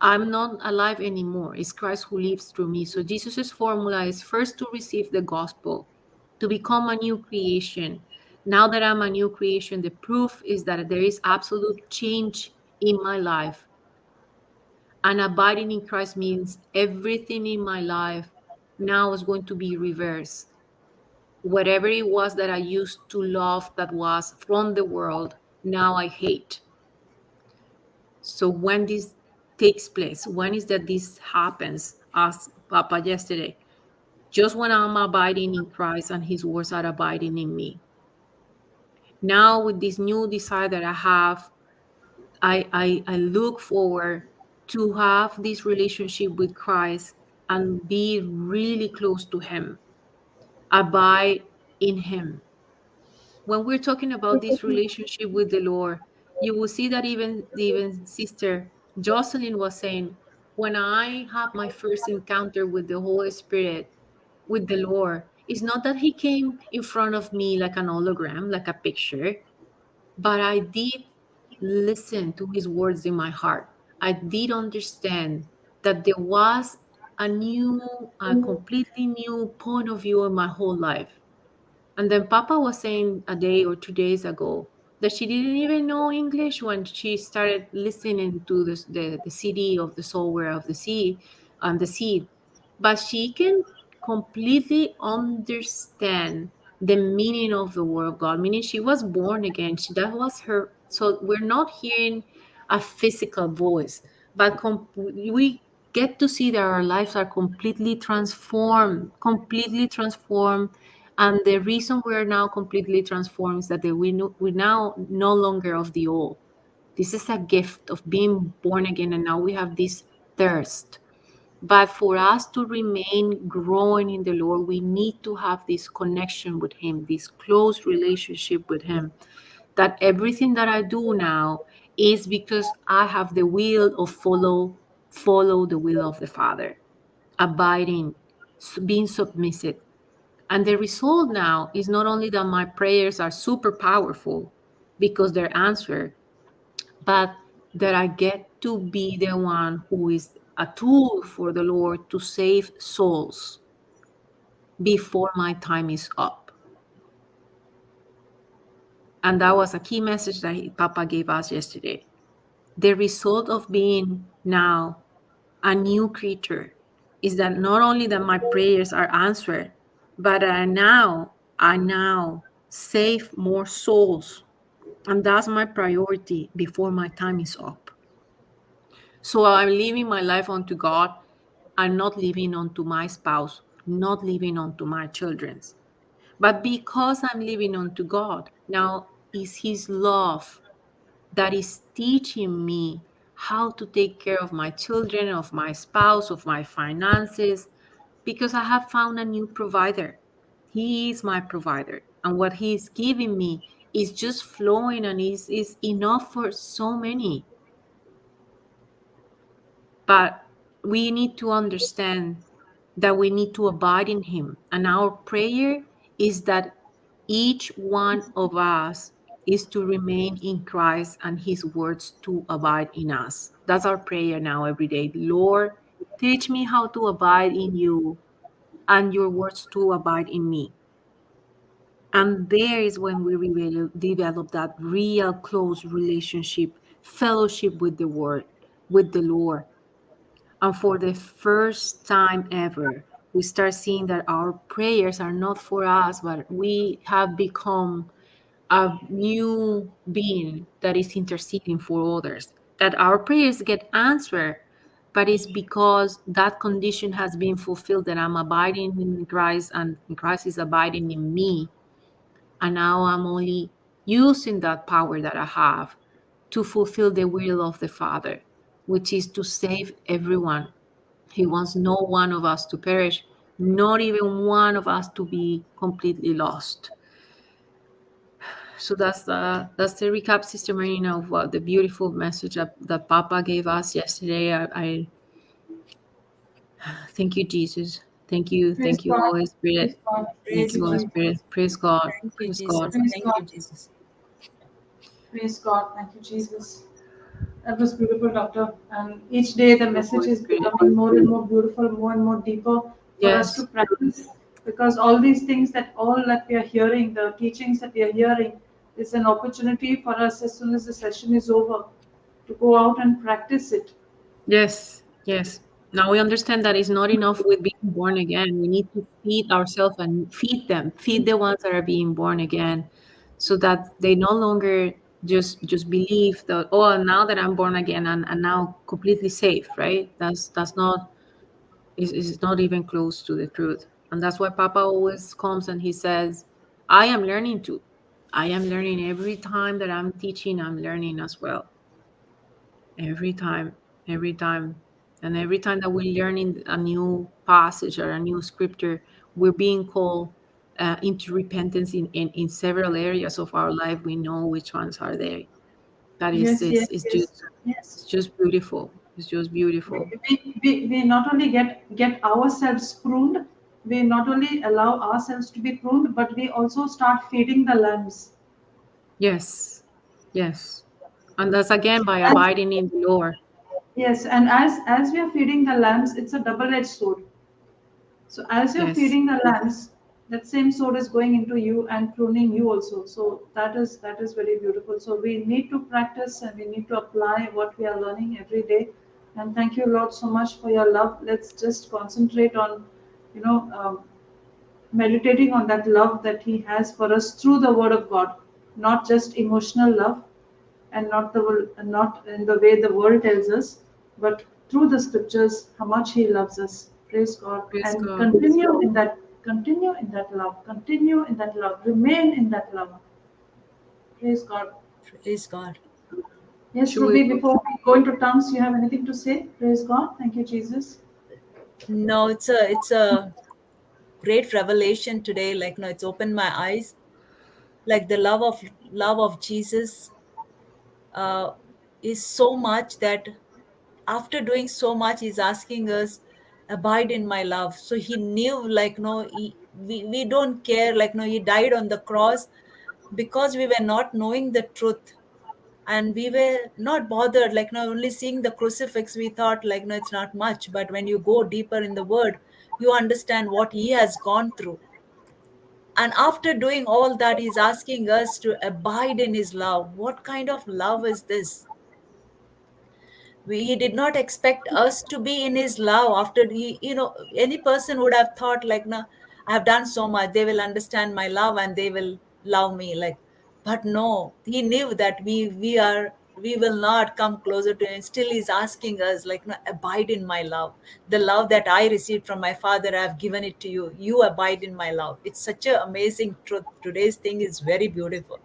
I'm not alive anymore. It's Christ who lives through me. So Jesus' formula is first to receive the gospel, to become a new creation. Now that I'm a new creation, the proof is that there is absolute change in my life. And abiding in Christ means everything in my life now is going to be reversed. Whatever it was that I used to love that was from the world, now I hate. So when this takes place, when is that this happens? Asked Papa yesterday. Just when I'm abiding in Christ and his words are abiding in me. Now with this new desire that I have, I look forward to have this relationship with Christ and be really close to him, abide in him. When we're talking about this relationship with the Lord, you will see that even Sister Jocelyn was saying, when I have my first encounter with the Holy Spirit, with the Lord, it's not that he came in front of me like an hologram, like a picture, but I did listen to his words in my heart. I did understand that there was a completely new point of view in my whole life. And then Papa was saying a day or 2 days ago that she didn't even know English when she started listening to the CD of the software of the sea and the seed. But she can completely understand the meaning of the word of God, meaning she was born again. That was her. So we're not hearing a physical voice, but we get to see that our lives are completely transformed. And the reason we're now completely transformed is that we're now no longer of the old. This is a gift of being born again, and now we have this thirst. But for us to remain growing in the Lord, we need to have this connection with him, this close relationship with him. That everything that I do now is because I have the will of follow the will of the Father, abiding, being submissive. And the result now is not only that my prayers are super powerful because they're answered, but that I get to be the one who is a tool for the Lord to save souls before my time is up. And that was a key message that Papa gave us yesterday. The result of being now a new creature is that not only that my prayers are answered, but I now save more souls. And that's my priority before my time is up. So I'm living my life unto God. I'm not living unto my spouse, not living unto my children's. But because I'm living unto God, now is his love that is teaching me how to take care of my children, of my spouse, of my finances, because I have found a new provider. He is my provider. And what he is giving me is just flowing and is enough for so many. But we need to understand that we need to abide in him. And our prayer is that each one of us is to remain in Christ and his words to abide in us. That's our prayer now every day. Lord, teach me how to abide in you and your words to abide in me. And there is when we develop that real close relationship, fellowship with the word, with the Lord. And for the first time ever, we start seeing that our prayers are not for us, but we have become a new being that is interceding for others. That our prayers get answered, but it's because that condition has been fulfilled, that I'm abiding in Christ and Christ is abiding in me. And now I'm only using that power that I have to fulfill the will of the Father, which is to save everyone. He wants no one of us to perish, not even one of us to be completely lost. So that's the recap, Sister Marina, of what the beautiful message that Papa gave us yesterday. I thank you, Jesus. Thank you, Praise God. Holy Spirit. Praise God. Thank Thank Praise you, you, Holy God. Jesus. Spirit. Praise God. Thank you, Praise Jesus. God. Praise Thank you, God. Jesus. Praise God. Thank you, Jesus. That was beautiful, Doctor. And each day the Thank you, message Holy is Spirit. becoming more and more beautiful, more and more deeper for us to Yes. practice. Because all these things all that we are hearing, the teachings that we are hearing, is an opportunity for us as soon as the session is over to go out and practice it. Yes. Yes. Now we understand that it's not enough with being born again. We need to feed ourselves and feed them, feed the ones that are being born again, so that they no longer just believe that, oh, now that I'm born again and now completely safe, right? That's not is not even close to the truth. And that's why Papa always comes and he says, I am learning too. I am learning every time that I'm teaching, I'm learning as well. Every time, every time. And every time that we're learning a new passage or a new scripture, we're being called into repentance in several areas of our life. We know which ones are there. That is, Yes, yes, it's yes, just, yes. it's just beautiful. It's just beautiful. We not only get ourselves pruned, we not only allow ourselves to be pruned, but we also start feeding the lambs. Yes, yes. And that's again by As, abiding in the Lord. yes, and as we are feeding the lambs, it's a double-edged sword. So as you're Yes, feeding the lambs, that same sword is going into you and pruning you also. So that is very beautiful. So we need to practice and we need to apply what we are learning every day. And thank you, Lord, so much for your love. Let's just concentrate on, you know, meditating on that love that He has for us through the Word of God, not just emotional love, and not in the way the world tells us, but through the scriptures, how much He loves us. Praise God, praise and God. continue in that love, continue in that love, remain in that love. Praise God. Praise God. Yes, Should we? Ruby. Before we go into tongues, you have anything to say? Praise God. Thank you, Jesus. No, it's a great revelation today. Like, no, it's opened my eyes. Like the love of Jesus uh, is so much that after doing so much, he's asking us, abide in my love. So he knew, like, no, we don't care. Like, no, he died on the cross because we were not knowing the truth. And we were not bothered, like, no, only seeing the crucifix, we thought, like, no, it's not much. But when you go deeper in the word, you understand what he has gone through. And after doing all that, he's asking us to abide in his love. What kind of love is this? He did not expect us to be in his love. After any person would have thought, like, no, I have done so much, they will understand my love and they will love me, like. But no, he knew that we will not come closer to him. Still he's asking us, like, no, abide in my love. The love that I received from my father, I have given it to you. You abide in my love. It's such an amazing truth. Today's thing is very beautiful.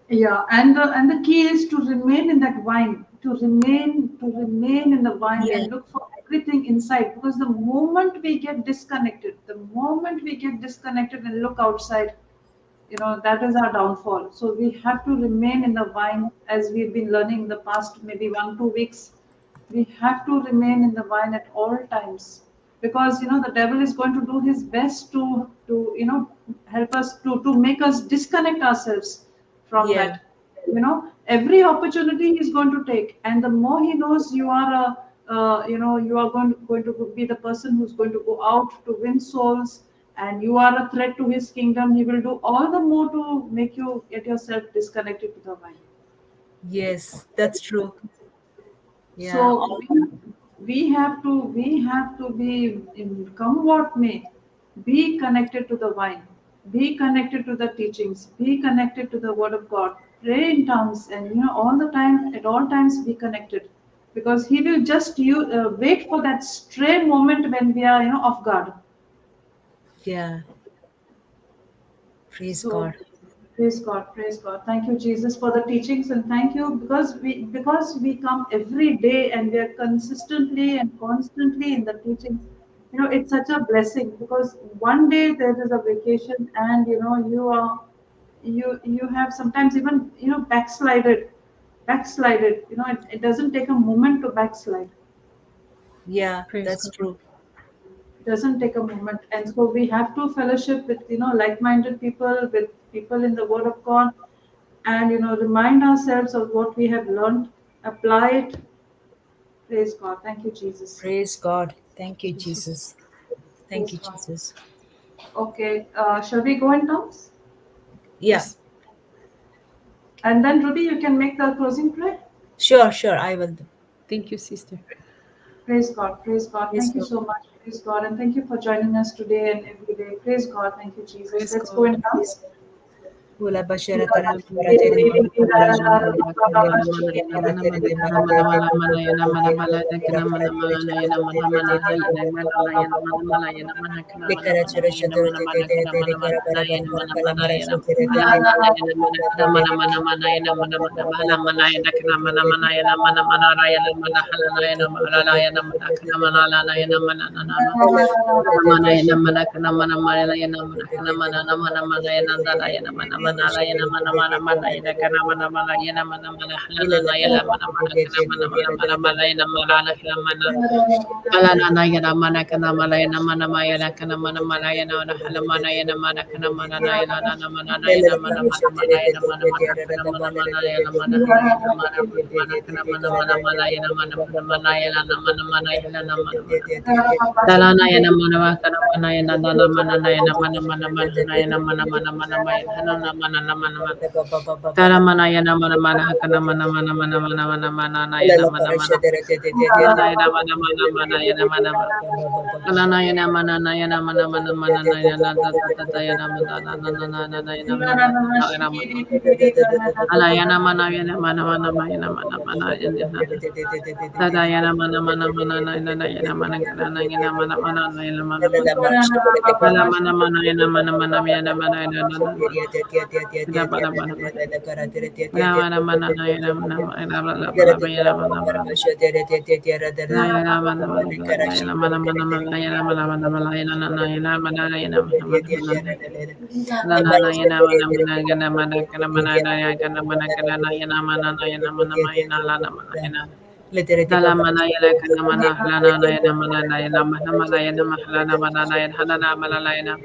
Yeah, and the key is to remain in that wine, to remain in the wine Yeah. and look for everything inside. Because the moment we get disconnected and look outside, that is our downfall. So we have to remain in the vine, as we've been learning the past maybe 1 2 weeks. We have to remain in the vine at all times, because the devil is going to do his best to help us to make us disconnect ourselves from Yeah. that. Every opportunity he's going to take, and the more he knows you are you are going to be the person who's going to go out to win souls, and you are a threat to his kingdom, he will do all the more to make you get yourself disconnected to the vine. Yes, that's true. Yeah. So we have to be, come what may, be connected to the vine, be connected to the teachings, be connected to the word of God, pray in tongues, and all the time, at all times, be connected, because he will just wait for that stray moment when we are off guard. Yeah. Praise So God. praise God, praise God. Thank you, Jesus, for the teachings, and thank you because we come every day and we are consistently and constantly in the teachings. It's such a blessing, because one day there is a vacation and you are you have sometimes even backslided. It doesn't take a moment to backslide. Yeah, Praise that's God. true. It doesn't take a moment, and so we have to fellowship with like-minded people, with people in the Word of God, and remind ourselves of what we have learned, apply it. Praise God. Thank you, Jesus. Praise God. Thank you, Jesus. Thank Praise you, God. Jesus. Okay, shall we go in tongues? Yeah, And then Ruby, you can make the closing prayer. sure, I will do. Thank you, sister. Praise God. Praise God. Praise Thank you God. so much. Praise God. And thank you for joining us today and every day. Praise God. Thank you, Jesus. Praise Let's go in God. tongues. Ula bashara Mana kara mana kara tere mana tere tere mana tere mana tere kana tere mana mana yana tere mana tere mana tere kana mana mana tere mana mana tere yana mana tere mana tere kana mana kara tere mana tere yana mana tere mana tere yana tere mana tere yana mana mana yana mana kana le mana kara mana chara yana chara mana tere mana tere kana tere mana kara mana bara yana kara mana kara mana yana basha tere ala tere ala tere yana mana tere kana mana mana mana yana tere mana mana bara mana bara mana basha yana tere kana mana tere mana tere yana mana mana yana mana tere ala yana tere ala tere yana mana kana tere mana ala yana tere mana mana tere mana yana tere mana kana mana mana yana mana kana mana mana mana yana dala yana mana mana ala yana mana mana mana yana kana mana mana yana mana mana halana yana mana mana kana mana mana mana mana yana mana ala kana mana ala na yana mana kana mana yana mana mana yana kana mana mana yana ala hala mana yana mana kana mana na yana na mana na yana mana mana mana yana mana mana kana mana mana yana mana kana yana mana mana kana mana mana mana yana mana mana mana yana mana mana yana mana mana Dalana yana mana kana mana yana dala mana na yana mana mana mana na yana mana mana mana mana na mana na mana mana Dala mana yana mana mana kana mana mana mana mana mana mana na yana mana mana Dala yana mana mana mana yana mana mana Alana yana mana na yana mana mana mana na yana da da da da yana mana na na na na na na yana mana yana mana Ala yana mana yana mana mana yana mana mana yana Dada yana mana mana mana na yana yana mana kana na yana mana mana na yana mana mana Dala mana mana yana mana mana yana mana yana na na Dada bala bala bala Mana mana mana na yana mana mana bala bala bala yana mana mana La yana mana mana bala yana mana mana mana yana mana mana bala yana na na yana mana yana mana mana mana La na na yana mana mana yana mana kana mana na yana kana mana kana na yana mana na yana mana mana yana la na mana yana Dala mana yana kana mana halana na yana mana na yana mana mana yana mahalana mana na yana halana mana la yana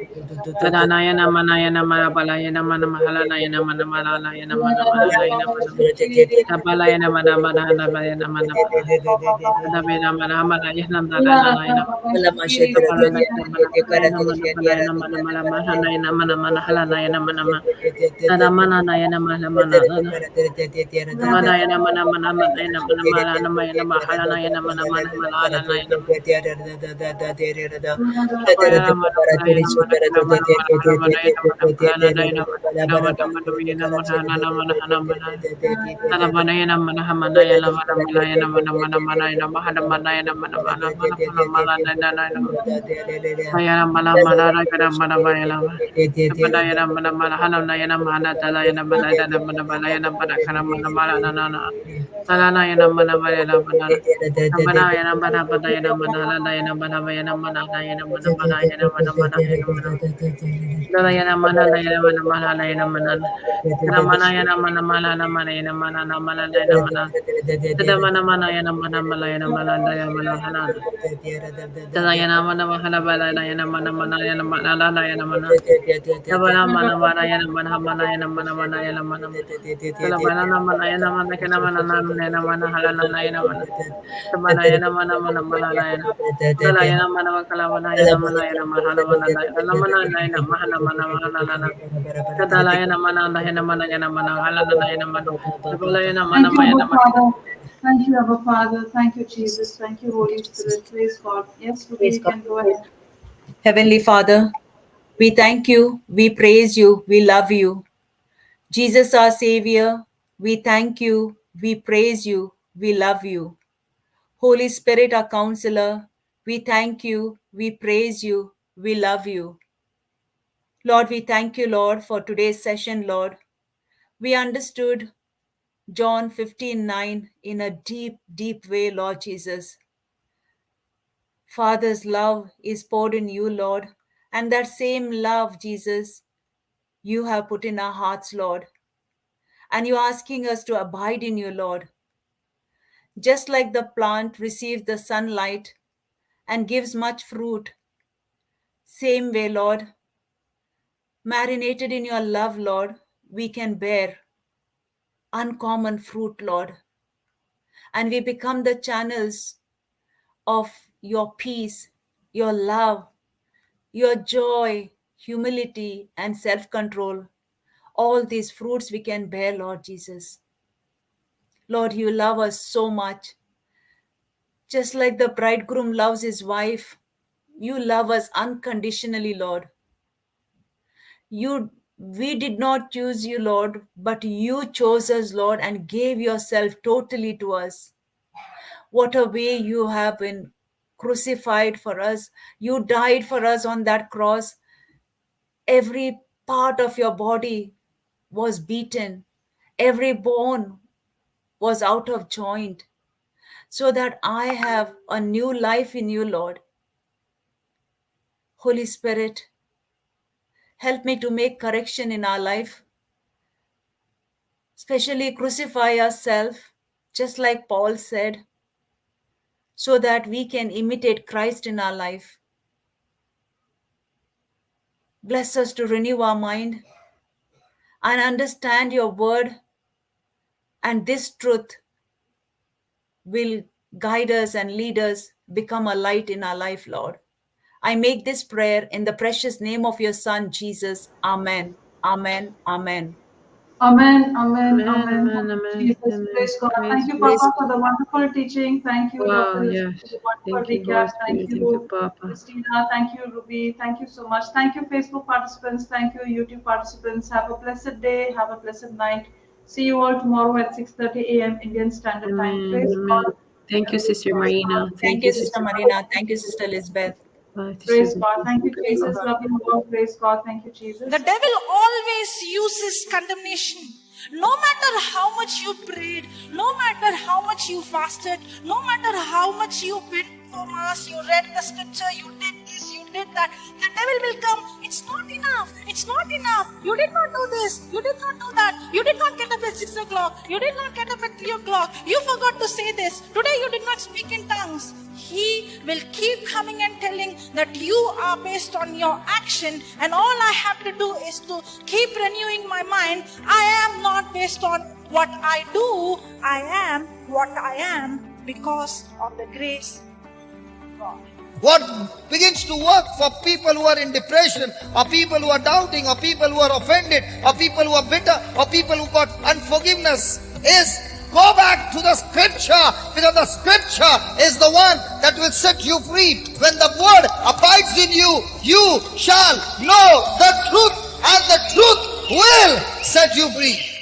Dada na yana mana yana mana bala yana mana mahala na yana mana mana na yana mana mana na yana mana Dabala yana mana mana na bala yana mana mana Dada yana mana mana yana dala na na yana Ula masha tere Dabala na tere yana mana tere kara yana tere mana bala tere yana mana mana mana na yana mana mana tere halana yana mana mana Dada tere mana na yana mana mana na Dabala yana mana mana mana yana mana mana na yana mahala na yana mana mana mana ala na yana Dabala mana mana yana mana kana mana mana mana mana yana mana mana na yana mana kana mana mana yana mana na mana hana mana Dada mana yana mana mana yana mana mana yana mana mana mana yana mana mana yana mana mana mana mana mana na na na Ayana mana mana na kana mana mana yana Dabala yana mana mana hana na yana mana dala yana mana dala mana mana yana mana kana mana mana na na na Dala na yana mana mana yana mana Mana yana mana mana yana mana hala na yana mana yana mana na yana mana mana yana mana mana yana mana Dala yana mana na yana mana mana na yana mana Kana mana yana mana mana na mana yana mana na mana na yana mana Dada mana mana yana mana mana yana mana na yana mana hala Dada yana mana mana bala na yana mana mana yana mana na yana mana Dabana mana mana yana mana mana yana mana mana yana mana Dala mana na mana yana mana kana mana na yana mana hala na yana mana Dabana yana mana mana mana na yana Dala yana mana kala mana yana mana yana mana mana na yana mana na yana mana mana mana na Kadala yana mana na yana mana yana mana hala na yana mana Dabala yana mana Thank you, yana Abba mana Father. Thank you, Abba Father. Thank you, Jesus. Thank you, Holy Spirit. Praise God. Yes, Ruby, Praise you God. can go ahead. Heavenly Father, we thank you, we praise you, we love you. Jesus, our Savior, we thank you, we praise you, we love you. Holy Spirit, our Counselor, we thank you, we praise you, we love you. Lord, we thank you, Lord, for today's session, Lord. We understood John 15:9 in a deep, deep way, Lord Jesus. Father's love is poured in you, Lord, and that same love, Jesus, you have put in our hearts, Lord. And you're asking us to abide in you, Lord. Just like the plant receives the sunlight and gives much fruit, same way, Lord, marinated in your love, Lord, we can bear uncommon fruit, Lord. And we become the channels of your peace, your love, your joy, humility, and self-control. All these fruits we can bear, Lord Jesus. Lord, you love us so much. Just like the bridegroom loves his wife, you love us unconditionally, Lord. We did not choose you, Lord, but you chose us, Lord, and gave yourself totally to us. What a way you have been crucified for us. You died for us on that cross. Every part of your body was beaten. Every bone was out of joint, so that I have a new life in you, Lord. Holy Spirit, help me to make correction in our life, especially crucify ourselves, just like Paul said, so that we can imitate Christ in our life. Bless us to renew our mind and understand your word, and this truth will guide us and lead us, become a light in our life, Lord. I make this prayer in the precious name of your Son, Jesus. Amen. Amen. Amen. Amen, amen, Amen, amen. amen, amen, Jesus, amen. praise God. Praise Thank you, God. Papa, for the wonderful teaching. Thank you, Wow, Dr. Liston, yes. for the wonderful Thank you, recap. Holy Thank Spirit. Thank you, you, Papa. Christina. Thank you, Ruby. Thank you so much. Thank you, Facebook participants. Thank you, YouTube participants. Have a blessed day. Have a blessed night. See you all tomorrow at 6:30 a.m. Indian Standard Time. Amen, Praise amen. God. Thank you, Sister Praise Marina. God. Thank Thank you, you, Sister Sister. Marina. Thank you, Sister Elizabeth. Praise God. Thank you, Praise Jesus. God. Love you all. Praise God. Thank you, Jesus. The devil always uses condemnation. No matter how much you prayed, no matter how much you fasted, no matter how much you went for mass, you read the scripture, you did this, you did that, the devil will come. It's not enough. It's not enough. You did not do this. You did not do that. You did not get up at 6 o'clock. You did not get up at 3 o'clock. You forgot to say this. Today you did not speak in tongues. He will keep coming and telling that you are based on your action, and all I have to do is to keep renewing my mind. I am not based on what I do. I am what I am because of the grace of God. What begins to work for people who are in depression, or people who are doubting, or people who are offended, or people who are bitter, or people who got unforgiveness is go back to the scripture, because the scripture is the one that will set you free. When the word abides in you, you shall know the truth, and the truth will set you free.